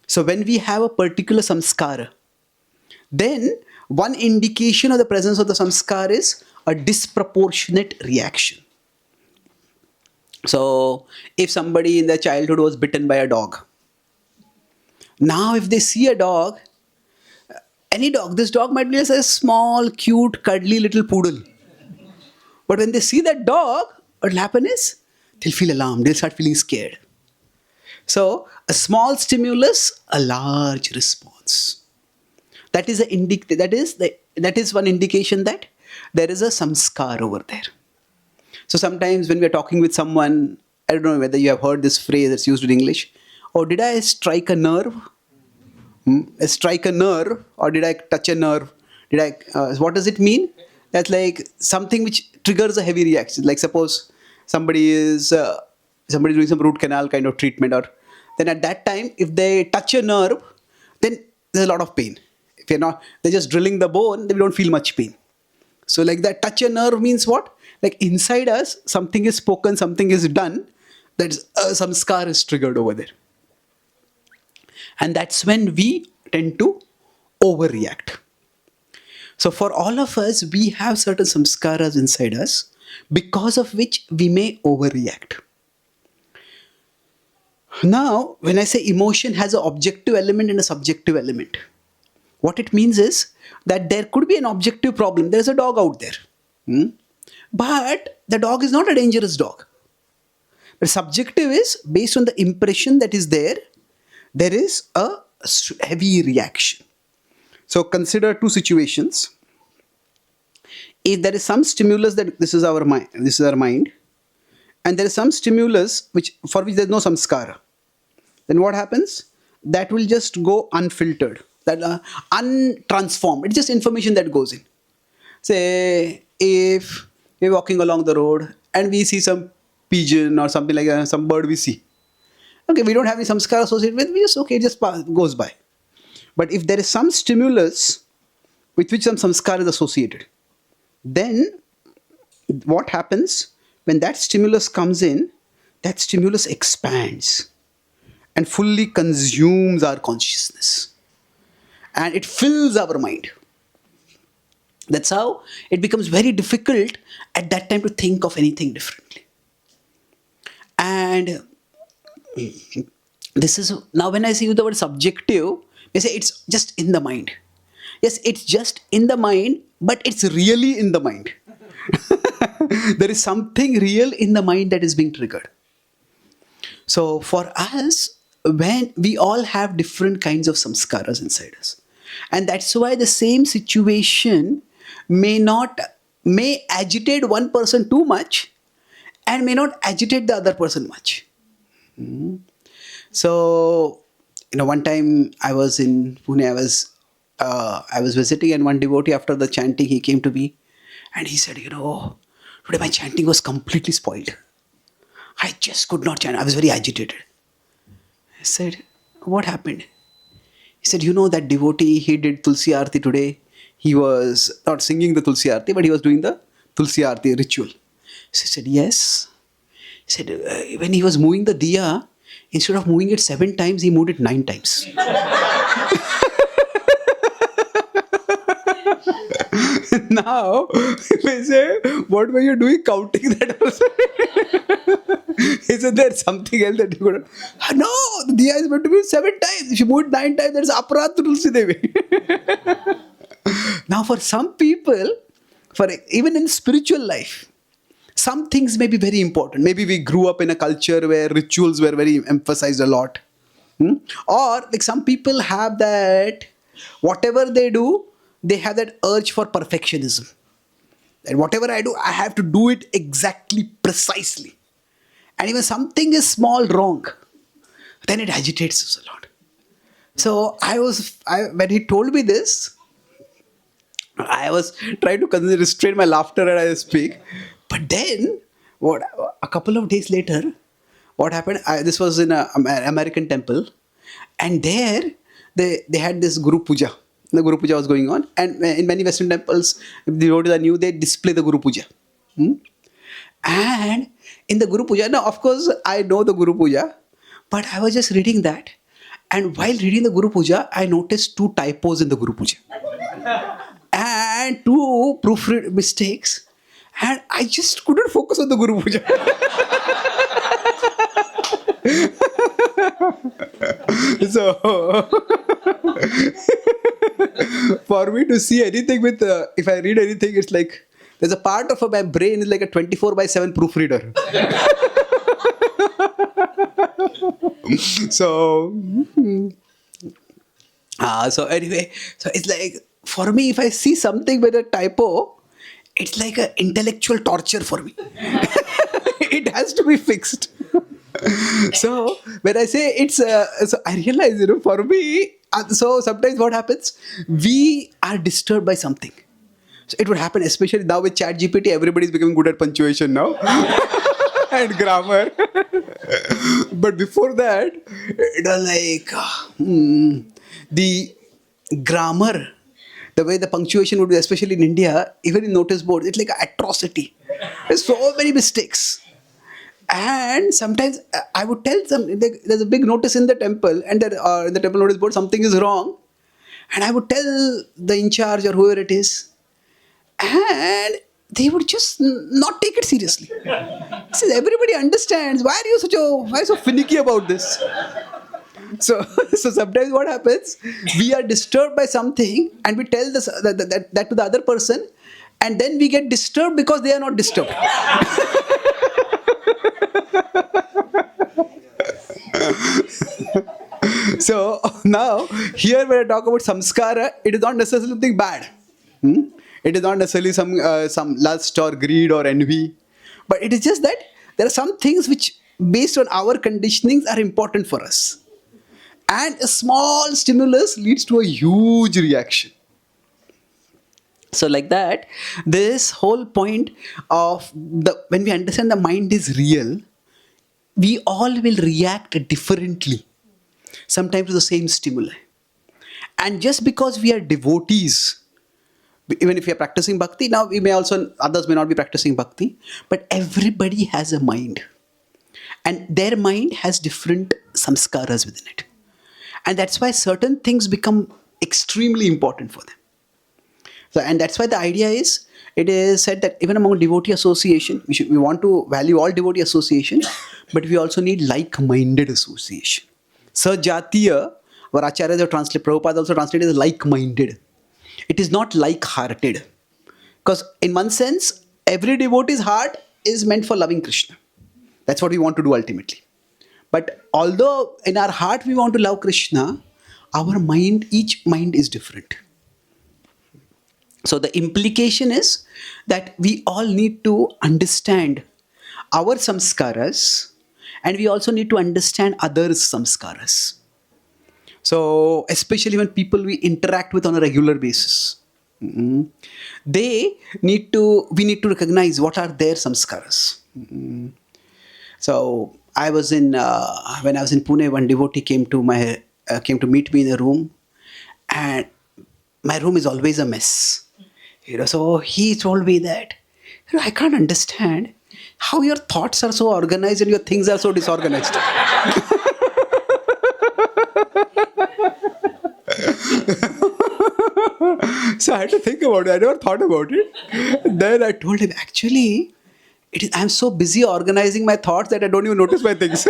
So when we have a particular samskara, then one indication of the presence of the samskara is a disproportionate reaction. So if somebody in their childhood was bitten by a dog, now if they see a dog, any dog, this dog might be just a small, cute, cuddly little poodle. But when they see that dog, what will happen is, they'll feel alarmed, they'll start feeling scared. So, a small stimulus, a large response. That is one indication that there is a samskar over there. So sometimes when we are talking with someone, I don't know whether you have heard this phrase that's used in English, oh, did I strike a nerve? Strike a nerve, or did I touch a nerve? What does it mean? That's like something which triggers a heavy reaction. Like suppose somebody is doing some root canal kind of treatment, or then at that time, if they touch a nerve, then there's a lot of pain. If you're not, they're just drilling the bone, then we don't feel much pain. So like that touch a nerve means what? Like inside us, something is spoken, something is done, that's some scar is triggered over there. And that's when we tend to overreact. So for all of us, we have certain samskaras inside us because of which we may overreact. Now, when I say emotion has an objective element and a subjective element, what it means is that there could be an objective problem. There's a dog out there. But the dog is not a dangerous dog. But subjective is based on the impression that is there. There is a heavy reaction. So consider two situations. If there is some stimulus that this is our mind, and there is some stimulus for which there is no samskara, then what happens? That will just go unfiltered, that untransformed. It's just information that goes in. Say if we're walking along the road and we see some pigeon or something like that, some bird we see. Okay, we don't have any samskara associated with it, we just okay, it just goes by. But if there is some stimulus with which some samskara is associated, then what happens when that stimulus comes in? That stimulus expands and fully consumes our consciousness, and it fills our mind. That's how it becomes very difficult at that time to think of anything differently. And this is now when I see the word subjective, they say it's just in the mind. Yes, it's just in the mind, but it's really in the mind. There is something real in the mind that is being triggered. So for us, when we all have different kinds of samskaras inside us, and that's why the same situation may agitate one person too much and may not agitate the other person much. So, one time I was in Pune, I was visiting, and one devotee, after the chanting, he came to me and he said, today my chanting was completely spoiled. I just could not chant. I was very agitated. I said, what happened? He said, that devotee, he did Tulsi Aarti today. He was not singing the Tulsi Aarti, but he was doing the Tulsi Aarti ritual. So he said, yes. He said, when he was moving the diya, instead of moving it 7 times, he moved it 9 times. Now, if I say, what were you doing counting that also? He said, there's something else that you could have. No, the diya is meant to be 7 times. If you move it 9 times, there's aparat to Tulsi Devi. Now, for some people, even in spiritual life, some things may be very important. Maybe we grew up in a culture where rituals were very emphasized a lot. Or like some people have that, whatever they do, they have that urge for perfectionism. That whatever I do, I have to do it exactly, precisely. And even something is small wrong, then it agitates us a lot. So when he told me this, I was trying to restrain my laughter and I speak. But then, a couple of days later, what happened? This was in an American temple, and there they had this Guru Puja. The Guru Puja was going on, and in many Western temples, if the devotees are new, they display the Guru Puja. And in the Guru Puja, now of course I know the Guru Puja, but I was just reading that, and while reading the Guru Puja, I noticed 2 typos in the Guru Puja, and 2 proofread mistakes. And I just couldn't focus on the Guru Puja. So, for me to see anything if I read anything, it's like, there's a part of my brain is like a 24/7 proofreader. So anyway, so it's like, for me, if I see something with a typo, it's like an intellectual torture for me. It has to be fixed. So when I say it's, so I realize, for me, so sometimes what happens, we are disturbed by something. So it would happen, especially now with ChatGPT, everybody's becoming good at punctuation now and grammar. But before that, it was like the grammar, the way the punctuation would be, especially in India, even in notice boards, it's like an atrocity. There's so many mistakes. And sometimes I would tell them, there's a big notice in the temple, and there, in the temple notice board, something is wrong. And I would tell the in charge or whoever it is, and they would just not take it seriously. Says everybody understands. Why are you so finicky about this? So, so sometimes what happens, we are disturbed by something, and we tell this, that to the other person, and then we get disturbed because they are not disturbed. So now, here when I talk about samskara, it is not necessarily something bad. It is not necessarily some lust or greed or envy, but it is just that there are some things which, based on our conditionings, are important for us. And a small stimulus leads to a huge reaction. So like that, this whole point of when we understand the mind is real, we all will react differently, sometimes to the same stimuli. And just because we are devotees, even if we are practicing bhakti, now others may not be practicing bhakti, but everybody has a mind. And their mind has different samskaras within it. And that's why certain things become extremely important for them. So, and that's why the idea is, it is said that even among devotee association, we want to value all devotee association, but we also need like-minded association. Sajatiya, our acharyas have translated, Prabhupada also translated as like-minded. It is not like-hearted. Because in one sense, every devotee's heart is meant for loving Krishna. That's what we want to do ultimately. But although in our heart we want to love Krishna, our mind, each mind is different. So the implication is that we all need to understand our samskaras, and we also need to understand others' samskaras. So especially when people we interact with on a regular basis, we need to recognize what are their samskaras. So I was when I was in Pune, one devotee came to meet me in a room, and my room is always a mess. So he told me that, I can't understand how your thoughts are so organized and your things are so disorganized. So I had to think about it. I never thought about it. Then I told him, actually, I'm so busy organizing my thoughts that I don't even notice my things.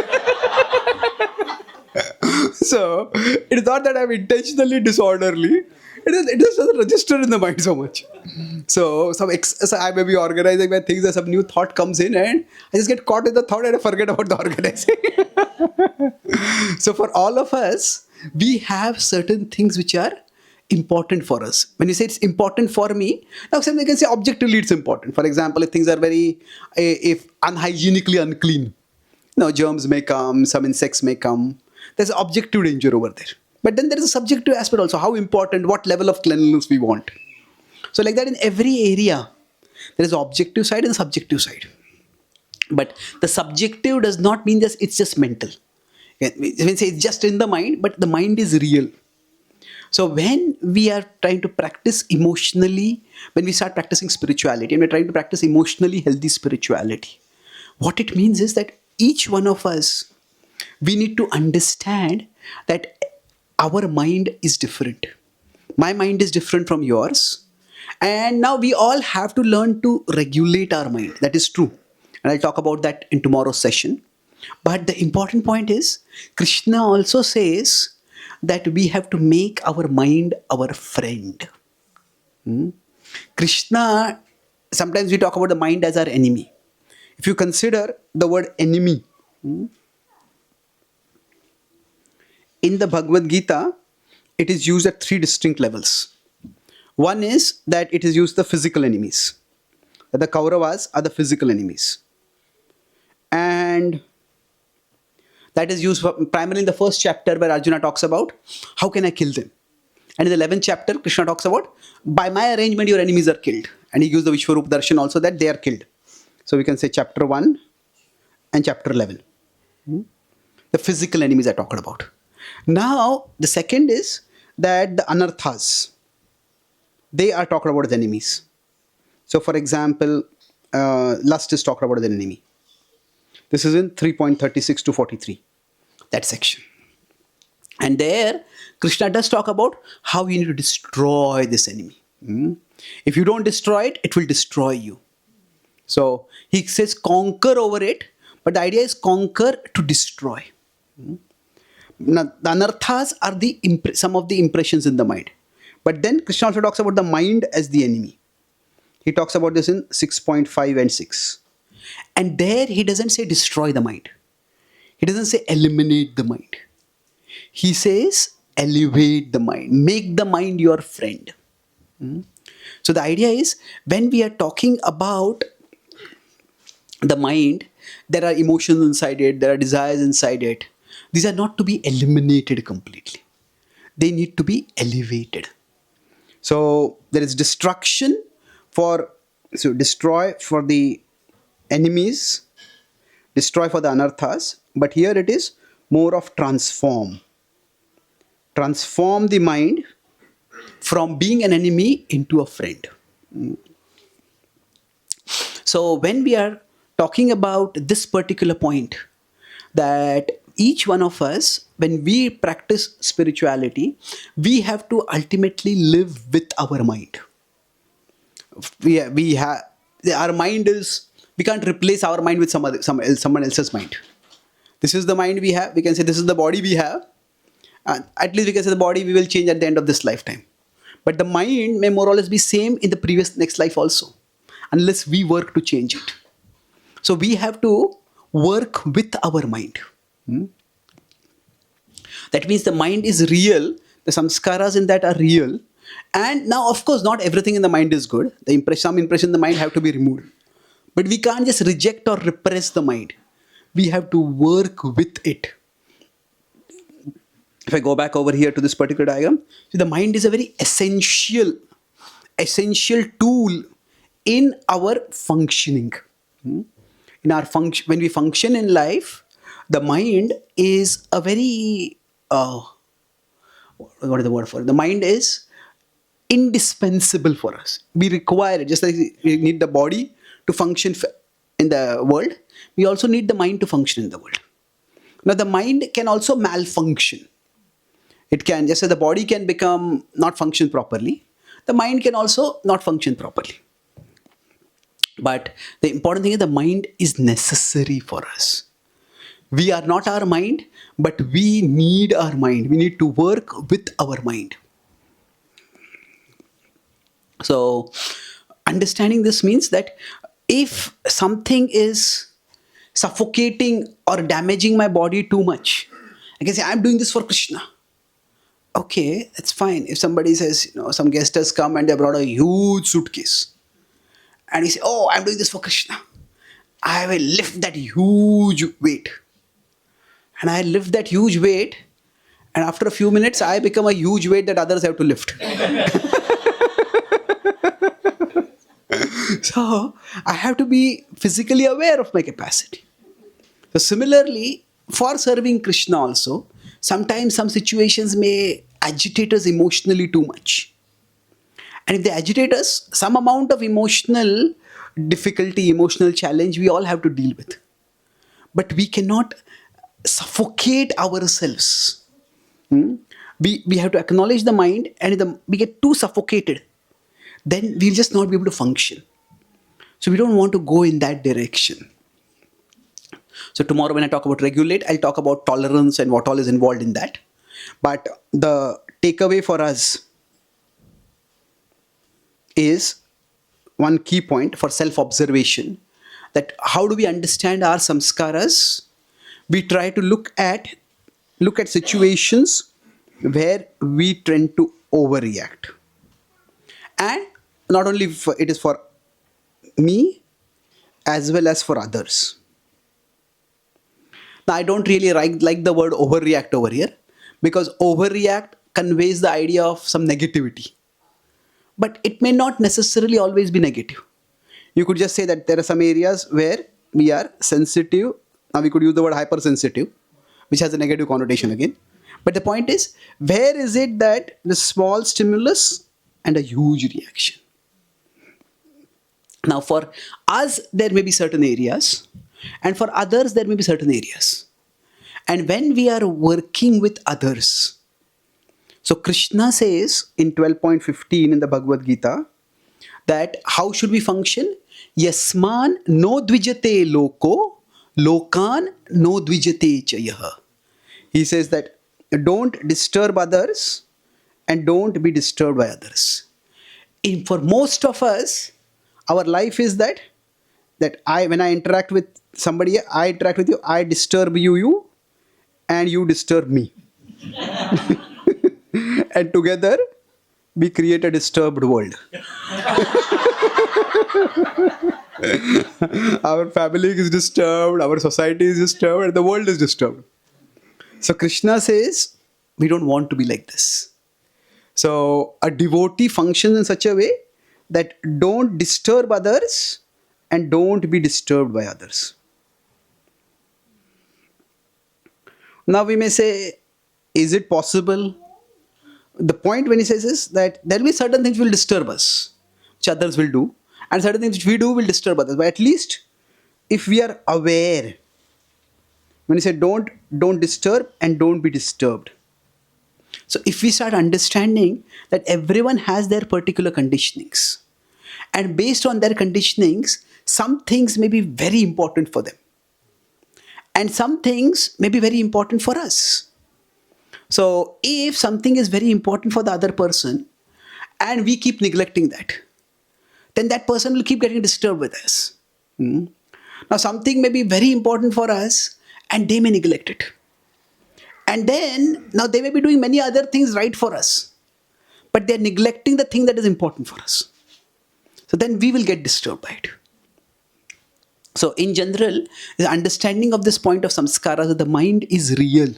So it is not that I'm intentionally disorderly. It just doesn't register in the mind so much. So I may be organizing my things, and some new thought comes in, and I just get caught in the thought and I forget about the organizing. So for all of us, we have certain things which are important for us. When you say it's important for me, now something can say objectively it's important. For example, if things are if unhygienically unclean, germs may come, some insects may come. There's objective danger over there. But then there is a subjective aspect also. How important, what level of cleanliness we want. So like that in every area, there is objective side and subjective side. But the subjective does not mean that it's just mental. We say it's just in the mind, but the mind is real. So when we are trying to practice emotionally, when we start practicing spirituality, and we're trying to practice emotionally healthy spirituality, what it means is that each one of us, we need to understand that our mind is different. My mind is different from yours. And now we all have to learn to regulate our mind. That is true. And I'll talk about that in tomorrow's session. But the important point is, Krishna also says that we have to make our mind our friend. Krishna, sometimes we talk about the mind as our enemy. If you consider the word enemy, in the Bhagavad Gita, it is used at 3 distinct levels. One is that it is used the physical enemies. The Kauravas are the physical enemies. And that is used primarily in the first chapter, where Arjuna talks about how can I kill them. And in the 11th chapter, Krishna talks about, by my arrangement, your enemies are killed. And he gives the Vishwarup Darshan also that they are killed. So we can say chapter 1 and chapter 11. The physical enemies are talked about. Now, the second is that the anarthas, they are talked about as enemies. So, for example, lust is talked about as an enemy. This is in 3.36 to 43, that section. And there, Krishna does talk about how you need to destroy this enemy. If you don't destroy it, it will destroy you. So he says conquer over it, but the idea is conquer to destroy. Now, the anarthas are some of the impressions in the mind. But then Krishna also talks about the mind as the enemy. He talks about this in 6.5 and 6. And there he doesn't say destroy the mind. He doesn't say eliminate the mind. He says elevate the mind. Make the mind your friend. So the idea is, when we are talking about the mind, there are emotions inside it, there are desires inside it. These are not to be eliminated completely. They need to be elevated. So there is destruction destroy for the enemies, destroy for the anarthas, but here it is more of transform. Transform the mind from being an enemy into a friend. So when we are talking about this particular point, that each one of us, when we practice spirituality, we have to ultimately live with our mind. Our mind is, we can't replace our mind with someone else's mind. This is the mind we have. We can say this is the body we have. At least we can say the body we will change at the end of this lifetime. But the mind may more or less be same in the next life also, unless we work to change it. So we have to work with our mind. That means the mind is real, the samskaras in that are real. And now, of course, not everything in the mind is good. Some impression in the mind have to be removed. But we can't just reject or repress the mind. We have to work with it. If I go back over here to this particular diagram, see, the mind is a very essential tool in our functioning. When we function in life, the mind is a very what is the word for it? The mind is indispensable for us. We require it. Just like we need the body to function in the world, we also need the mind to function in the world. Now, the mind can also malfunction. It can, just as the body can become not function properly, the mind can also not function properly. But the important thing is the mind is necessary for us. We are not our mind, but we need our mind. We need to work with our mind. So, understanding this means that if something is suffocating or damaging my body too much, I can say, I'm doing this for Krishna. Okay, that's fine. If somebody says, some guest has come and they brought a huge suitcase, and he says, oh, I'm doing this for Krishna, I will lift that huge weight. And I lift that huge weight, and after a few minutes, I become a huge weight that others have to lift. So, I have to be physically aware of my capacity. So, similarly, for serving Krishna also, sometimes some situations may agitate us emotionally too much. And if they agitate us, some amount of emotional difficulty, emotional challenge, we all have to deal with. But we cannot suffocate ourselves. We have to acknowledge the mind, and if we get too suffocated, then we'll just not be able to function. So we don't want to go in that direction. So tomorrow when I talk about regulate, I'll talk about tolerance and what all is involved in that. But the takeaway for us is one key point for self-observation, that how do we understand our samskaras? We try to look at situations where we tend to overreact. And not only it is for me as well as for others. Now, I don't really like the word overreact over here, because overreact conveys the idea of some negativity. But it may not necessarily always be negative. You could just say that there are some areas where we are sensitive. Now we could use the word hypersensitive, which has a negative connotation again. But the point is, where is it that the small stimulus and a huge reaction? Now for us, there may be certain areas, and for others, there may be certain areas. And when we are working with others, so Krishna says in 12.15 in the Bhagavad Gita, that how should we function? Yasman no dvijate loko, lokan no dvijate chayah. He says that don't disturb others and don't be disturbed by others. For most of us, our life is that when I interact with somebody, I interact with you, I disturb you, and you disturb me. And together, we create a disturbed world. Our family is disturbed, our society is disturbed, and the world is disturbed. So Krishna says, we don't want to be like this. So a devotee functions in such a way that don't disturb others and don't be disturbed by others. Now we may say, is it possible? The point when he says is that there will be certain things will disturb us, which others will do, and certain things which we do will disturb others. But at least if we are aware, when he said don't disturb and don't be disturbed. So if we start understanding that everyone has their particular conditionings, and based on their conditionings, some things may be very important for them, and some things may be very important for us. So if something is very important for the other person and we keep neglecting that, then that person will keep getting disturbed with us. Now something may be very important for us and they may neglect it. And then, now they may be doing many other things right for us, but they're neglecting the thing that is important for us. So then we will get disturbed by it. So in general, the understanding of this point of samskara, that the mind is real.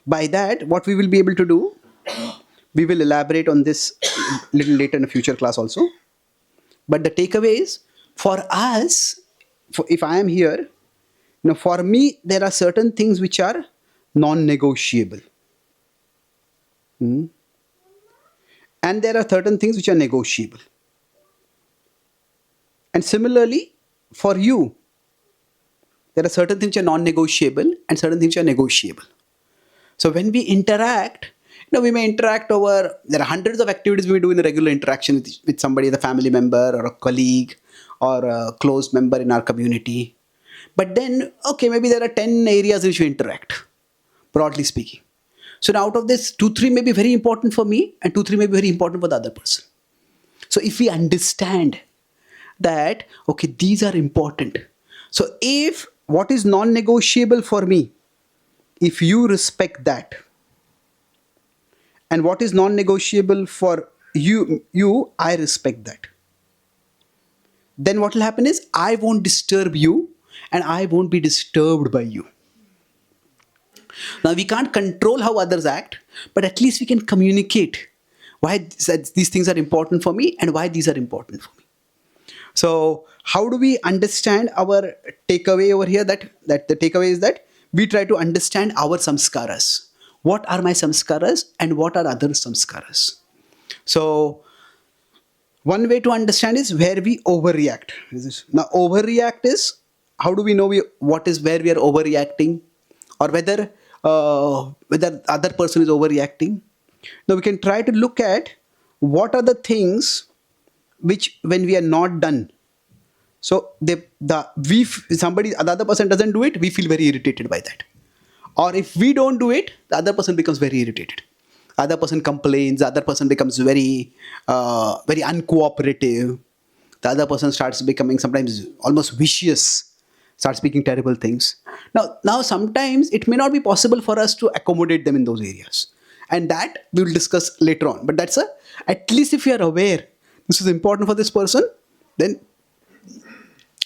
By that, what we will be able to do, we will elaborate on this little later in a future class also. But the takeaway is, for us, if I am here, for me, there are certain things which are non-negotiable. And there are certain things which are negotiable. And similarly, for you, there are certain things which are non-negotiable and certain things which are negotiable. So when we interact, we may interact over, there are hundreds of activities we do in a regular interaction with somebody, the family member or a colleague or a close member in our community. But then, okay, maybe there are 10 areas which we interact, broadly speaking. So now out of this, 2-3 may be very important for me and 2-3 may be very important for the other person. So if we understand that, okay, these are important. So if what is non-negotiable for me, if you respect that, and what is non-negotiable for you, I respect that, then what will happen is I won't disturb you and I won't be disturbed by you. Now we can't control how others act, but at least we can communicate why these things are important for me and why these are important for me. So how do we understand our takeaway over here? That the takeaway is that we try to understand our samskaras. What are my samskaras and what are other samskaras? So one way to understand is where we overreact. Now overreact is, how do we know where we are overreacting, or whether other person is overreacting? Now we can try to look at what are the things which when we are not done. So the other person doesn't do it, we feel very irritated by that. Or if we don't do it, the other person becomes very irritated. The other person complains, the other person becomes very uncooperative. The other person starts becoming sometimes almost vicious, starts speaking terrible things. Now sometimes it may not be possible for us to accommodate them in those areas. And that we will discuss later on. But at least if you are aware, this is important for this person, then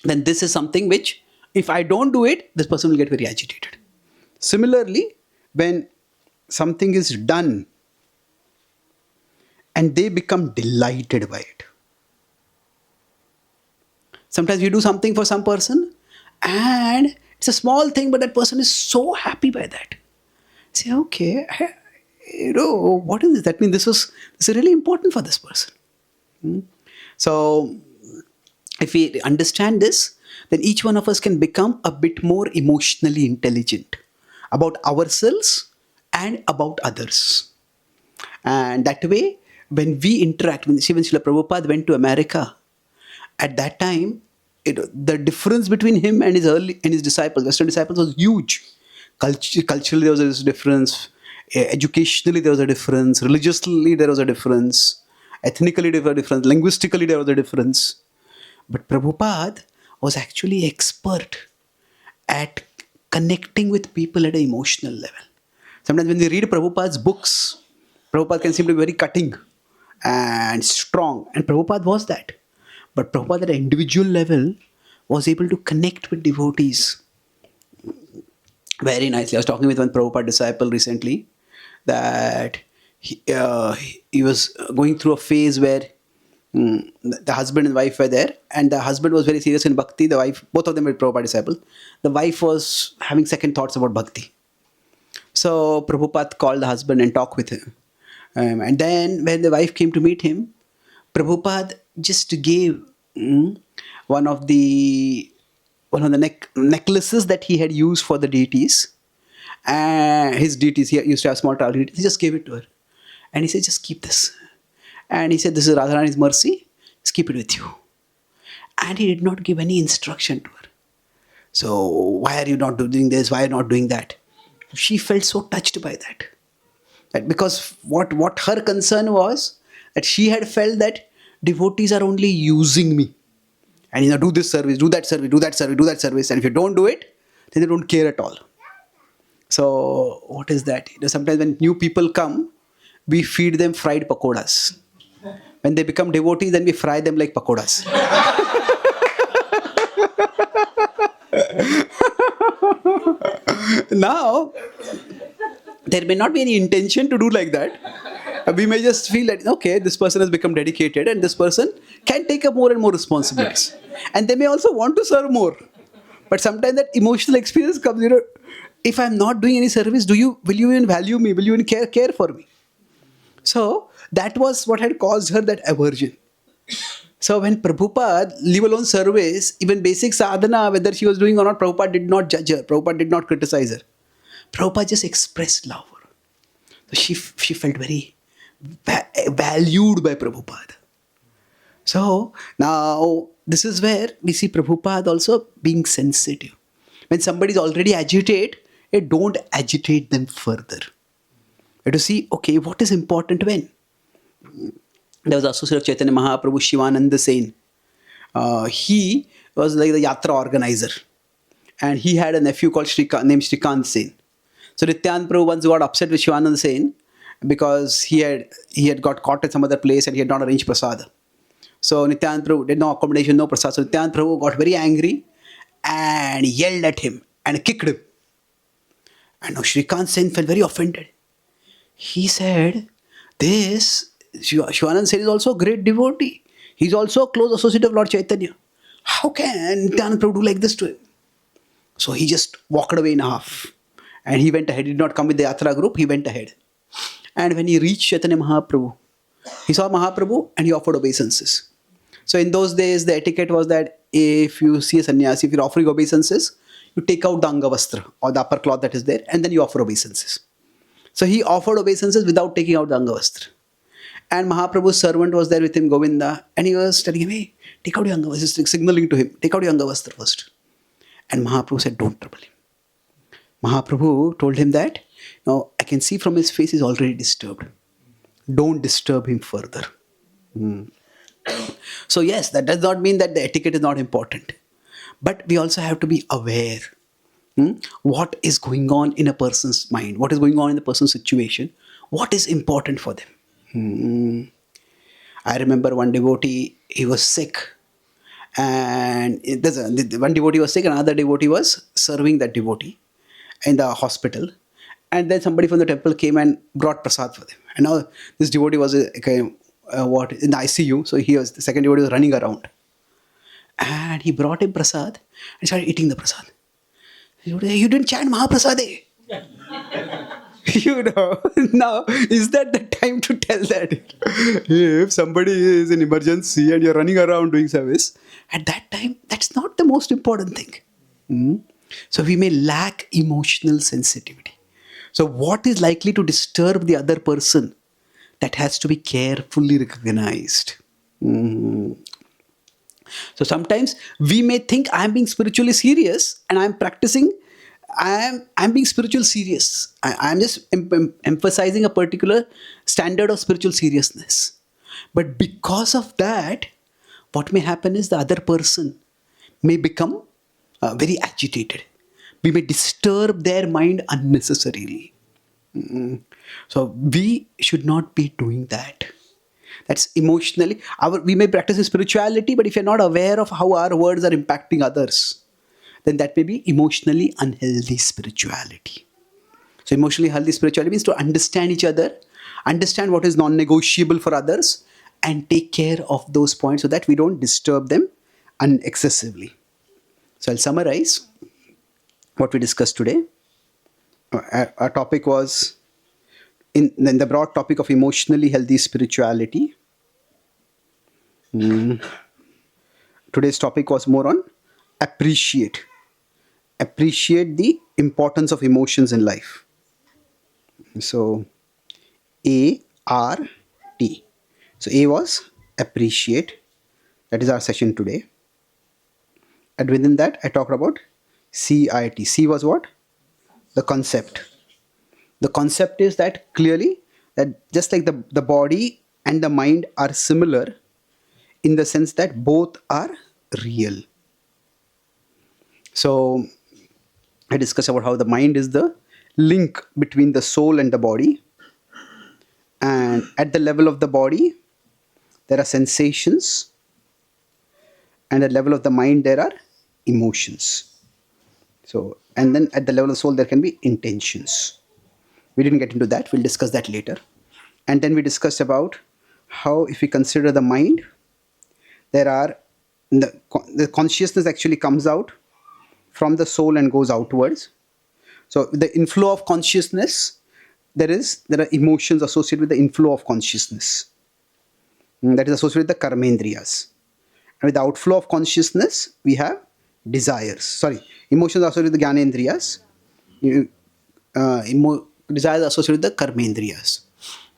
this is something which, if I don't do it, this person will get very agitated. Similarly, when something is done and they become delighted by it. Sometimes you do something for some person and it's a small thing, but that person is so happy by that. Say, okay, what is this? That means this is really important for this person. So if we understand this, then each one of us can become a bit more emotionally intelligent about ourselves and about others. And that way, when we interact, when Srila Prabhupada went to America, at that time, the difference between him and his disciples, Western disciples, was huge. Culturally, there was a difference. Educationally, there was a difference. Religiously, there was a difference. Ethnically, there was a difference. Linguistically, there was a difference. But Prabhupada was actually expert at connecting with people at an emotional level. Sometimes when we read Prabhupada's books, Prabhupada can seem to be very cutting and strong. And Prabhupada was that. But Prabhupada at an individual level was able to connect with devotees very nicely. I was talking with one Prabhupada disciple recently that he was going through a phase where the husband and wife were there, and the husband was very serious in bhakti. The wife, both of them were Prabhupada disciples. The wife was having second thoughts about bhakti. So Prabhupada called the husband and talked with him. And then when the wife came to meet him, Prabhupada just gave one of the necklaces that he had used for the deities. His deities, he used to have small tower deities. He just gave it to her. And he said, just keep this. And he said, this is Radharani's mercy. Just keep it with you. And he did not give any instruction to her. So why are you not doing this? Why are you not doing that? She felt so touched by that. Because what her concern was, that she had felt that devotees are only using me. And do this service, do that service, do that service, do that service. And if you don't do it, then they don't care at all. So what is that? Sometimes when new people come, we feed them fried pakoras. When they become devotees, then we fry them like pakoras. Now, there may not be any intention to do like that. We may just feel that, okay, this person has become dedicated and this person can take up more and more responsibilities. And they may also want to serve more. But sometimes that emotional experience comes, if I'm not doing any service, will you even value me? Will you even care for me? So that was what had caused her that aversion. So when Prabhupada, leave alone service, even basic sadhana, whether she was doing or not, Prabhupada did not judge her. Prabhupada did not criticize her. Prabhupada just expressed love. So she felt very valued by Prabhupada. So now this is where we see Prabhupada also being sensitive. When somebody is already agitated, don't agitate them further. You have to see, okay, what is important when? There was associate of Chaitanya Mahaprabhu, Shivananda Sen. He was like the yatra organizer. And he had a nephew called named Shrikant Sen. So Nityananda Prabhu once got upset with Shivananda Sen because he had got caught at some other place and he had not arranged prasad. So Nityananda Prabhu did no accommodation, no prasad. So Nityananda Prabhu got very angry and yelled at him and kicked him. And now Shrikant Sen felt very offended. He said, Shivananda Sen is also a great devotee. He's also a close associate of Lord Chaitanya. How can Nityananda Prabhu do like this to him? So he just walked away in a half. And he went ahead. He did not come with the Yatra group. He went ahead. And when he reached Chaitanya Mahaprabhu, he saw Mahaprabhu and he offered obeisances. So in those days, the etiquette was that if you see a sannyasi, if you're offering obeisances, you take out the Angavastra or the upper cloth that is there and then you offer obeisances. So he offered obeisances without taking out the Angavastra. And Mahaprabhu's servant was there with him, Govinda, and he was telling him, hey, take out your Angavastra, signaling to him, take out your Angavastra first. And Mahaprabhu said, don't trouble him. Mahaprabhu told him that, now I can see from his face he's already disturbed. Don't disturb him further. So yes, that does not mean that the etiquette is not important. But we also have to be aware. What is going on in a person's mind? What is going on in the person's situation? What is important for them? I remember one devotee, he was sick. And one devotee was sick, and another devotee was serving that devotee in the hospital. And then somebody from the temple came and brought prasad for them. And now this devotee was what in the ICU. So he was the second devotee was running around, and he brought him prasad and started eating the prasad. You didn't chant Mahaprasade. Now is that the time to tell that? If somebody is in emergency and you're running around doing service, at that time, that's not the most important thing. So we may lack emotional sensitivity. So what is likely to disturb the other person? That has to be carefully recognized. So sometimes we may think I'm being spiritually serious and I'm practicing. I'm being spiritual serious. I'm just emphasizing a particular standard of spiritual seriousness. But because of that, what may happen is the other person may become very agitated. We may disturb their mind unnecessarily. So we should not be doing that. That's emotionally. We may practice spirituality, but if you're not aware of how our words are impacting others, then that may be emotionally unhealthy spirituality. So emotionally healthy spirituality means to understand each other, understand what is non-negotiable for others, and take care of those points so that we don't disturb them excessively. So I'll summarize what we discussed today. Our topic was in the broad topic of emotionally healthy spirituality. Today's topic was more on appreciate the importance of emotions in life. So A-R-T. So A was appreciate. That is our session today. And within that, I talked about C-I-T. C was what? The concept. The concept is that clearly, that just like the body and the mind are similar in the sense that both are real. So I discussed about how the mind is the link between the soul and the body. And at the level of the body, there are sensations. And at the level of the mind, there are emotions. So, and then at the level of the soul, there can be intentions. We didn't get into that. We'll discuss that later. And then we discussed about how if we consider the mind, there are the consciousness actually comes out from the soul and goes outwards. So the inflow of consciousness, there are emotions associated with the inflow of consciousness. That is associated with the karmendriyas. And with the outflow of consciousness, we have desires. Emotions are associated with the gyanendriyas. Desires are associated with the karmendriyas.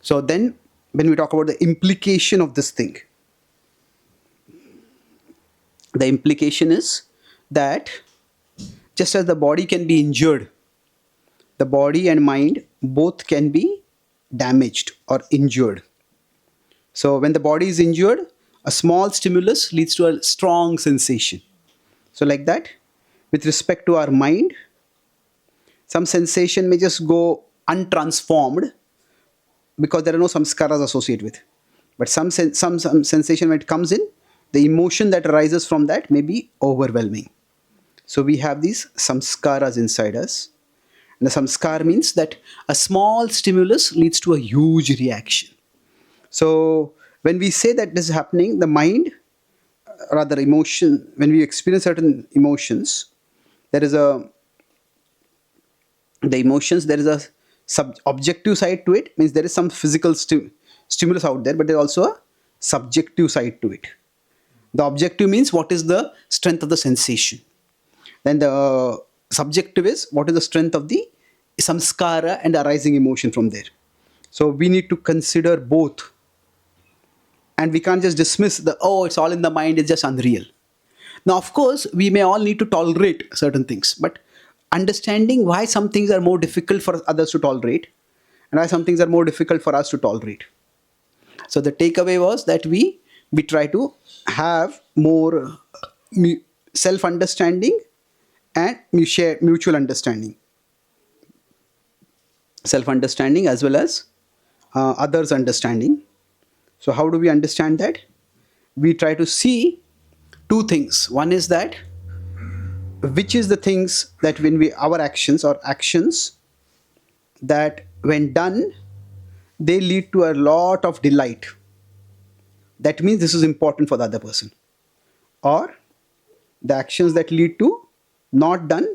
So then, when we talk about the implication of this thing, the implication is that just as the body can be injured, the body and mind both can be damaged or injured. So when the body is injured, a small stimulus leads to a strong sensation. So like that, with respect to our mind, some sensation may just go untransformed because there are no samskaras associated with. But some sensation when it comes in, the emotion that arises from that may be overwhelming. So we have these samskaras inside us. And the samskar means that a small stimulus leads to a huge reaction. So when we say that this is happening, the mind, rather emotion, when we experience certain emotions, there is a objective side to it, means there is some physical stimulus out there, but there is also a subjective side to it. The objective means what is the strength of the sensation. Then the subjective is what is the strength of the samskara and arising emotion from there. So we need to consider both. And we can't just dismiss it's all in the mind, it's just unreal. Now, of course, we may all need to tolerate certain things, but understanding why some things are more difficult for others to tolerate and why some things are more difficult for us to tolerate. So the takeaway was that we try to have more self-understanding and mutual understanding. Self-understanding as well as others' understanding. So how do we understand that? We try to see two things. One is that which is the things that our actions that when done, they lead to a lot of delight. that means this is important for the other person. Or the actions that lead to not done,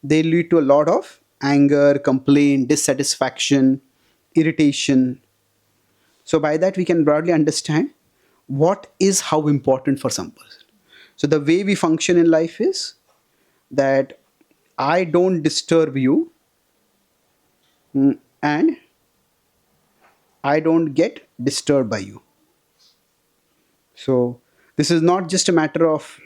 they lead to a lot of anger, complaint, dissatisfaction, irritation. So by that we can broadly understand what is how important for some person. So the way we function in life is that I don't disturb you, and I don't get disturbed by you. So this is not just a matter of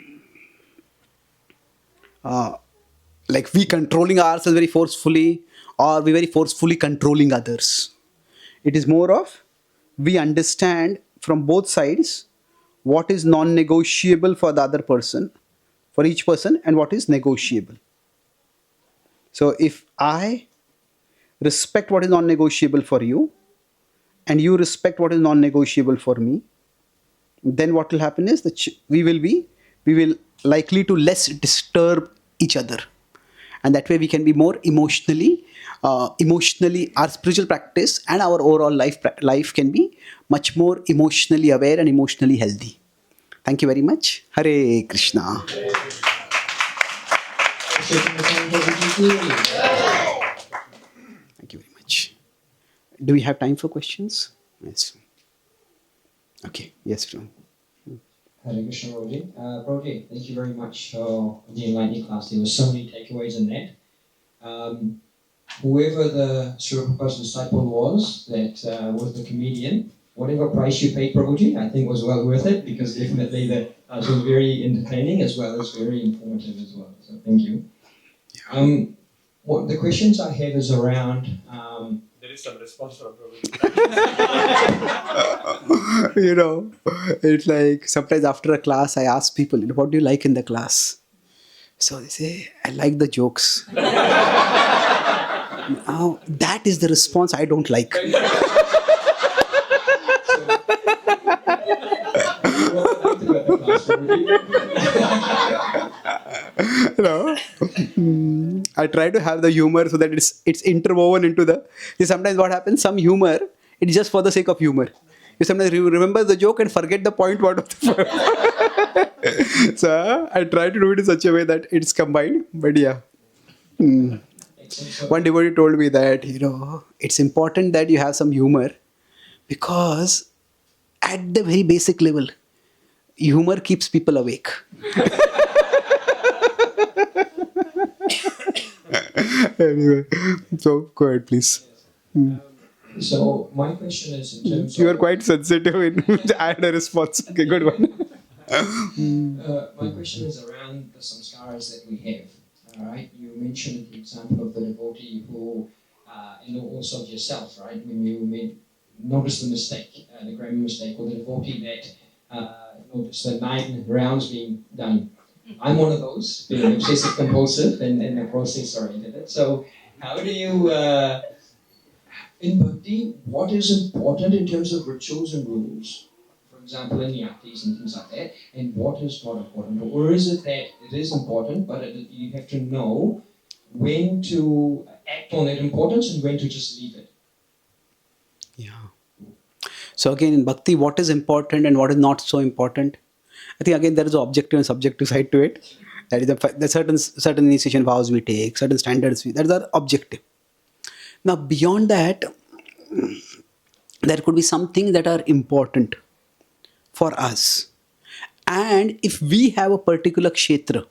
like we controlling ourselves very forcefully, or we very forcefully controlling others. It is more of we understand from both sides what is non-negotiable for the other person, for each person, and what is negotiable. So if I respect what is non-negotiable for you, and you respect what is non-negotiable for me, then what will happen is that we will likely to less disturb each other, and that way we can be more emotionally our spiritual practice and our overall life can be much more emotionally aware and emotionally healthy. Thank you very much. Hare Krishna. Thank you very much. Do we have time for questions? Yes. Okay. Yes, Ram. Hare Krishna, Prabhuji. Prabhuji, thank you very much for the enlightening class. There were so many takeaways in that. Whoever the Sri Prabhupada's disciple was that was the comedian, whatever price you paid, Prabhuji, I think was well worth it, because definitely the class was very entertaining as well as very informative as well. So thank you. What the questions I have is around. There is some response from Prabhuji. It's like sometimes after a class, I ask people, what do you like in the class? So they say, I like the jokes. Now, that is the response I don't like. I try to have the humor so that it's interwoven into the. See, sometimes what happens, some humor, it's just for the sake of humor. You sometimes remember the joke and forget the point what of the. So I try to do it in such a way that it's combined. But yeah. One devotee told me that, it's important that you have some humor, because at the very basic level, humor keeps people awake. Anyway, so go ahead, please. So my question is in terms You are of... quite sensitive in add a response. Okay, good one. My question is around the samskaras that we have. All right, you mentioned the example of the devotee who, and also of yourself, right? When you noticed the mistake, the grammar mistake, or the devotee that noticed the 9 rounds being done. I'm one of those, being obsessive compulsive and the process oriented. So, how do you, in bhakti, what is important in terms of rituals and rules? For example, in yaktis and things like that, and what is not important? Or is it that it is important, but you have to know when to act on that importance and when to just leave it? Yeah. So again, in bhakti, what is important and what is not so important? I think again there is an objective and subjective side to it. That is the certain initiation vows we take, certain standards that is our objective. Now beyond that, there could be some things that are important for us, and if we have a particular kshetra,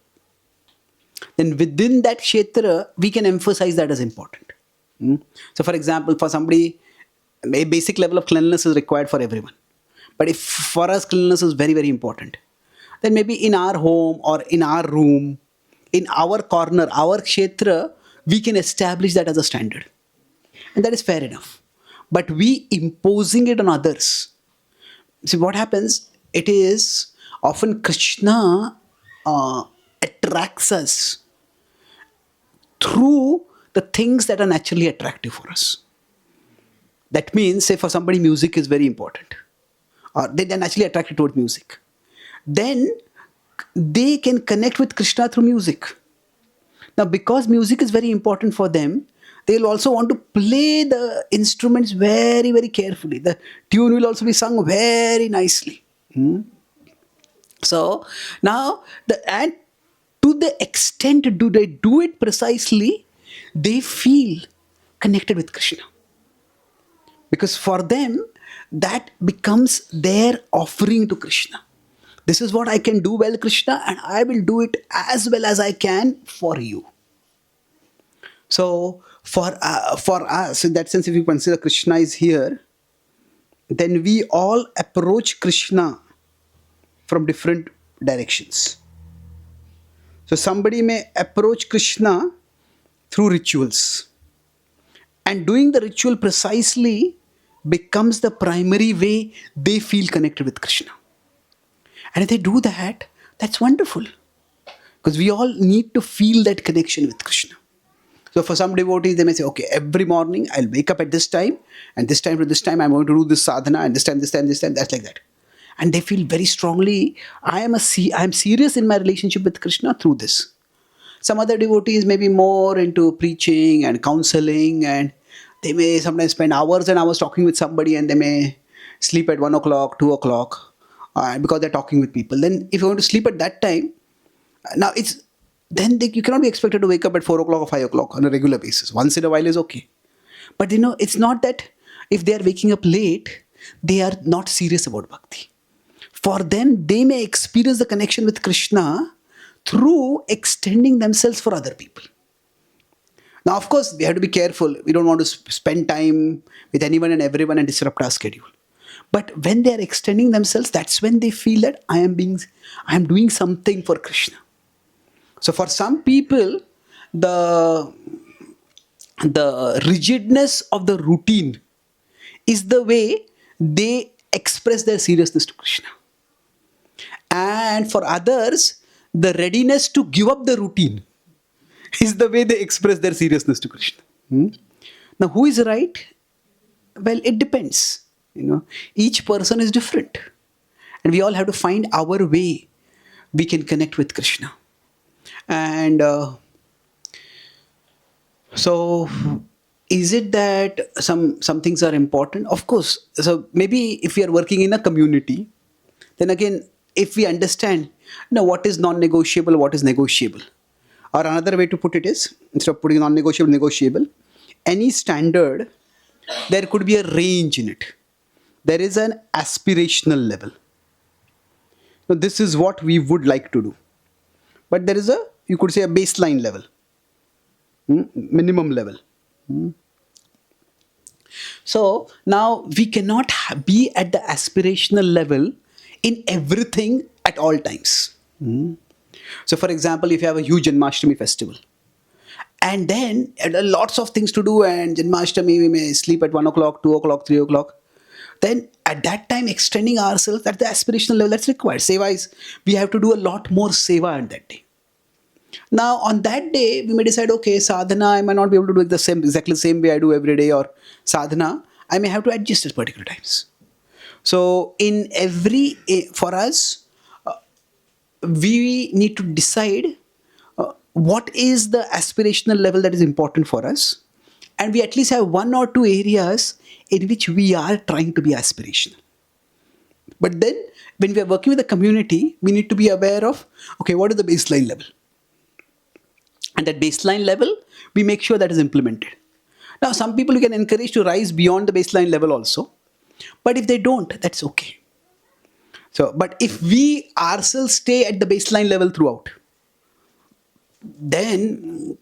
then within that kshetra we can emphasize that as important. So for example, for somebody, a basic level of cleanliness is required for everyone, but if for us cleanliness is very, very important, then maybe in our home or in our room, in our corner, our kshetra, we can establish that as a standard, and that is fair enough. But we imposing it on others, see what happens, it is often Krishna attracts us through the things that are naturally attractive for us. That means, say for somebody music is very important, or they're naturally attracted towards music, then they can connect with Krishna through music. Now because music is very important for them, they'll also want to play the instruments very, very carefully. The tune will also be sung very nicely. So now, and to the extent do they do it precisely, they feel connected with Krishna. Because for them, that becomes their offering to Krishna. This is what I can do well, Krishna, and I will do it as well as I can for you. So for us, in that sense, if you consider Krishna is here, then we all approach Krishna from different directions. So somebody may approach Krishna through rituals, and doing the ritual precisely becomes the primary way they feel connected with Krishna. And if they do that, that's wonderful, because we all need to feel that connection with Krishna. So for some devotees, they may say, okay, every morning I'll wake up at this time, and this time to this time I'm going to do this sadhana, and this time, that's like that. And they feel very strongly, I'm serious in my relationship with Krishna through this. Some other devotees may be more into preaching and counseling, and they may sometimes spend hours and hours talking with somebody, and they may sleep at 1 o'clock, 2 o'clock, because they're talking with people. Then if you want to sleep at that time, now it's then you cannot be expected to wake up at 4 o'clock or 5 o'clock on a regular basis. Once in a while is okay. But it's not that if they are waking up late, they are not serious about bhakti. For them, they may experience the connection with Krishna through extending themselves for other people. Now, of course, we have to be careful. We don't want to spend time with anyone and everyone and disrupt our schedule. But when they are extending themselves, that's when they feel that I am doing something for Krishna. So for some people, the rigidness of the routine is the way they express their seriousness to Krishna. And for others, the readiness to give up the routine is the way they express their seriousness to Krishna. Now, who is right? Well, it depends. Each person is different. And we all have to find our way we can connect with Krishna. And so is it that some things are important? Of course. So maybe if we are working in a community, then again, if we understand what is non-negotiable, what is negotiable. Or another way to put it is, instead of putting non-negotiable, negotiable, any standard, there could be a range in it. There is an aspirational level. Now, this is what we would like to do. But there is you could say a baseline level, minimum level. So now we cannot be at the aspirational level in everything at all times. So for example, if you have a huge Janmashtami festival, and then lots of things to do, and Janmashtami we may sleep at 1 o'clock, 2 o'clock, 3 o'clock, then at that time extending ourselves at the aspirational level, that's required. Seva is, we have to do a lot more seva on that day. Now on that day, we may decide, okay, sadhana, I might not be able to do it exactly the same way I do every day, or sadhana, I may have to adjust at particular times. So for us, we need to decide what is the aspirational level that is important for us, and we at least have 1 or 2 areas in which we are trying to be aspirational. But then when we are working with the community, we need to be aware of, okay, what is the baseline level? And that baseline level, we make sure that is implemented. Now, some people you can encourage to rise beyond the baseline level also, but if they don't, that's okay. So, but if we ourselves stay at the baseline level throughout, then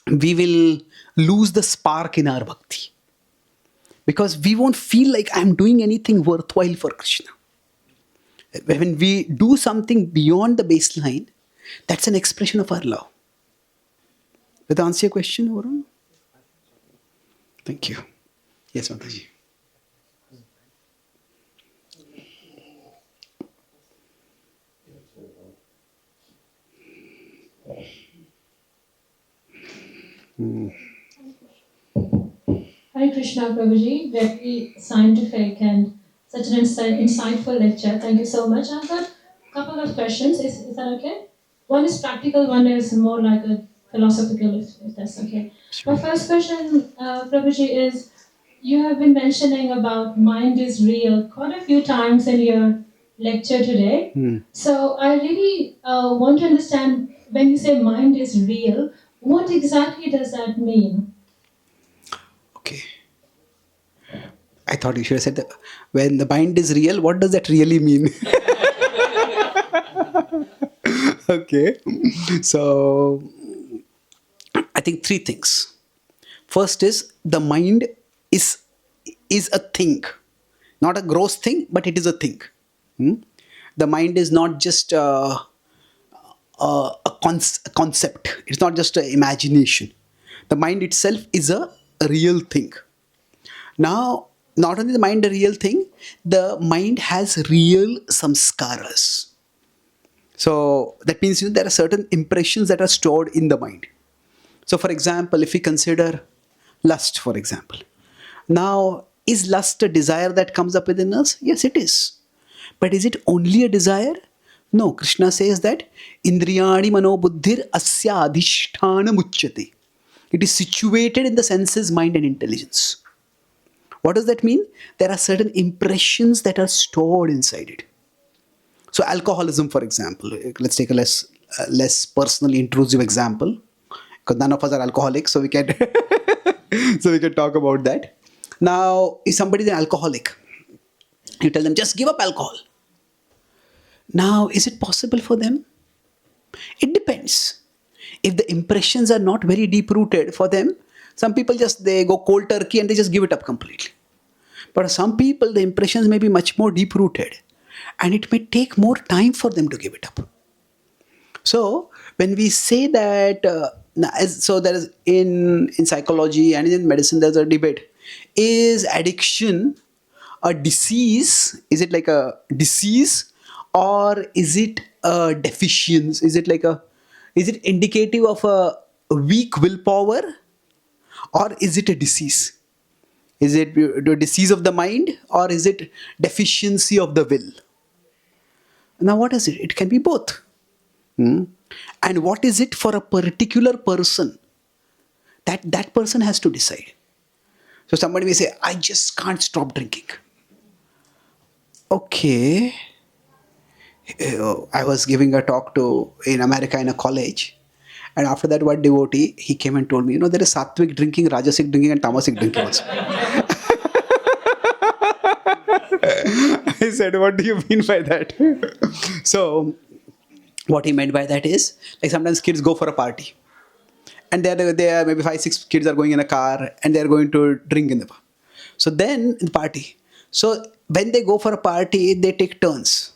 we will lose the spark in our bhakti. Because we won't feel like I'm doing anything worthwhile for Krishna. When we do something beyond the baseline, that's an expression of our love. Did that answer your question, Varun? Thank you. Yes, Mataji. Hare Krishna, Prabhuji. Very scientific and such an insightful lecture. Thank you so much. I've got a couple of questions. Is that okay? One is practical, one is more like a philosophical, if that's okay. Sure. My first question, Prabhuji, is you have been mentioning about mind is real quite a few times in your lecture today. Hmm. So I really want to understand when you say mind is real, what exactly does that mean? Okay. I thought you should have said that when the mind is real, what does that really mean? Okay. So I think three things. First is the mind is is a thing, not a gross thing, but it is a thing. Hmm? The mind is not just a concept. It's not just an imagination. The mind itself is a real thing. Now, not only the mind a real thing, the mind has real samskaras. So that means there are certain impressions that are stored in the mind. So, for example, if we consider lust, for example, now is lust a desire that comes up within us? Yes, it is. But is it only a desire? No, Krishna says that Indriyani mano buddhir asya adhishthana muchyate. It is situated in the senses, mind, and intelligence. What does that mean? There are certain impressions that are stored inside it. So, alcoholism, for example, let's take a less personally intrusive example, because none of us are alcoholics, so we can so we can talk about that. Now, if somebody is an alcoholic, you tell them just give up alcohol. Now, is it possible for them? It depends. If the impressions are not very deep rooted for them, some people just they go cold turkey and they just give it up completely. But some people, the impressions may be much more deep rooted, and it may take more time for them to give it up. So when we say that, so there is in psychology and in medicine, there's a debate: is addiction a disease? Is it like a disease, or is it a deficiency? Is it indicative of a weak willpower, or is it a disease? Is it the disease of the mind, or is it deficiency of the will? Now, what is it? It can be both. Hmm? And what is it for a particular person? That person has to decide. So somebody may say, I just can't stop drinking. Okay. I was giving a talk in America in a college. And after that, one devotee, he came and told me, there is sattvic drinking, rajasic drinking, and tamasic drinking also. I said, what do you mean by that? So, what he meant by that is, like sometimes kids go for a party. And there are maybe 5-6 kids are going in a car and they're going to drink in the bar. So then in the party. So when they go for a party, they take turns.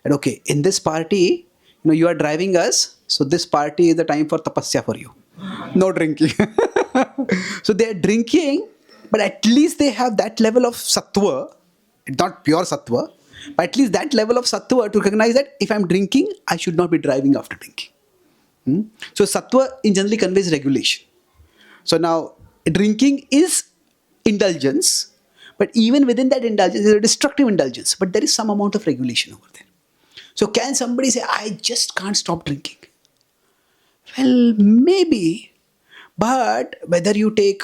And okay, in this party, you are driving us. So this party is the time for tapasya for you. No drinking. So they're drinking, but at least they have that level of sattva, not pure sattva, but at least that level of sattva to recognize that if I'm drinking, I should not be driving after drinking. So sattva in generally conveys regulation. So now drinking is indulgence, but even within that indulgence is a destructive indulgence, but there is some amount of regulation over there. So can somebody say, I just can't stop drinking? Well, maybe, but whether you take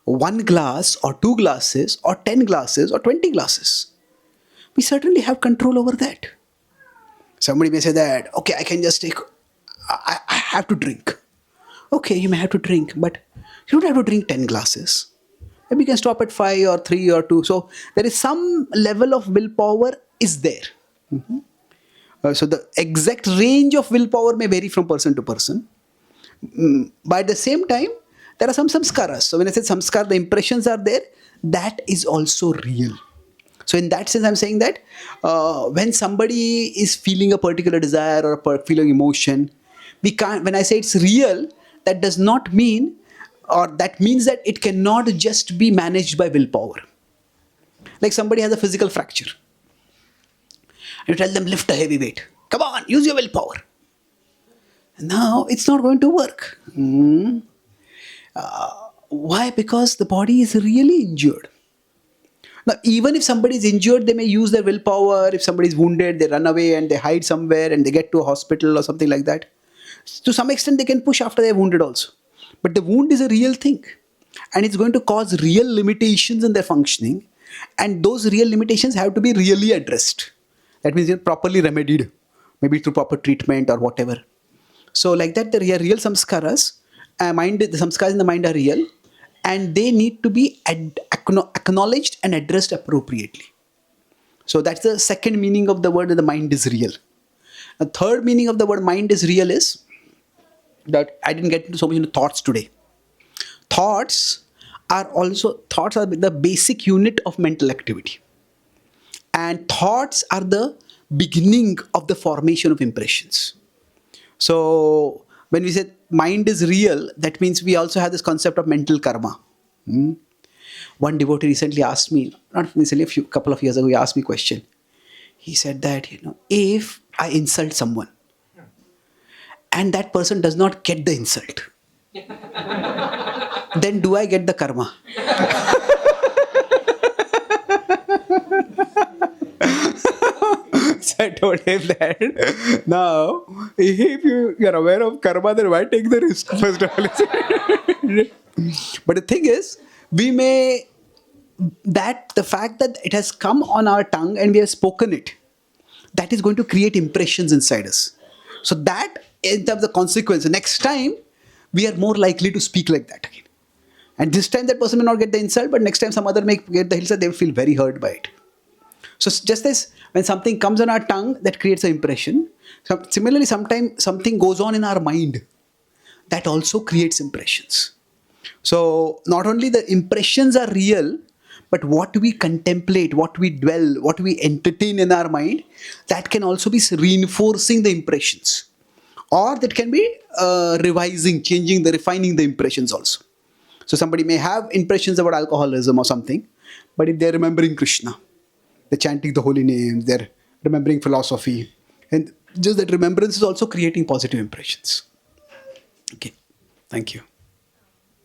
1 glass or 2 glasses or 10 glasses or 20 glasses, we certainly have control over that. Somebody may say that, okay, I can just take, I have to drink. Okay, you may have to drink, but you don't have to drink 10 glasses. Maybe you can stop at 5 or 3 or 2. So there is some level of willpower is there. So the exact range of willpower may vary from person to person. But at the same time, there are some samskaras. So when I say samskar, the impressions are there. That is also real. So in that sense, I'm saying that when somebody is feeling a particular desire or a feeling emotion, we can't. When I say it's real, that does not mean, or that means that it cannot just be managed by willpower. Like somebody has a physical fracture. You tell them lift a heavy weight. Come on, use your willpower. Now it's not going to work. Why? Because the body is really injured. Now, even if somebody is injured, they may use their willpower. If somebody is wounded, they run away and they hide somewhere and they get to a hospital or something like that. To some extent, they can push after they're wounded also. But the wound is a real thing. And it's going to cause real limitations in their functioning. And those real limitations have to be really addressed. That means you're properly remedied, maybe through proper treatment or whatever. So like that, the real samskaras, the samskaras in the mind are real, and they need to be acknowledged and addressed appropriately. So that's the second meaning of the word that the mind is real. The third meaning of the word mind is real is that I didn't get into so much into thoughts today. Thoughts are the basic unit of mental activity. And thoughts are the beginning of the formation of impressions. So when we say mind is real, that means we also have this concept of mental karma. One devotee recently asked me, not recently, couple of years ago, he asked me a question. He said that, if I insult someone and that person does not get the insult, then do I get the karma? So I told him that now, if you're aware of karma, then why take the risk first of all? But the thing is, the fact that it has come on our tongue and we have spoken it, that is going to create impressions inside us. So that, in terms of consequence, next time we are more likely to speak like that again. And this time that person may not get the insult, but next time some other may get the insult, they will feel very hurt by it. So just as when something comes on our tongue, that creates an impression. So similarly, sometimes something goes on in our mind, that also creates impressions. So not only the impressions are real, but what we contemplate, what we dwell, what we entertain in our mind, that can also be reinforcing the impressions. Or that can be revising, refining the impressions also. So somebody may have impressions about alcoholism or something, but if they're remembering Krishna, they're chanting the holy names, they're remembering philosophy, and just that remembrance is also creating positive impressions. Okay, thank you.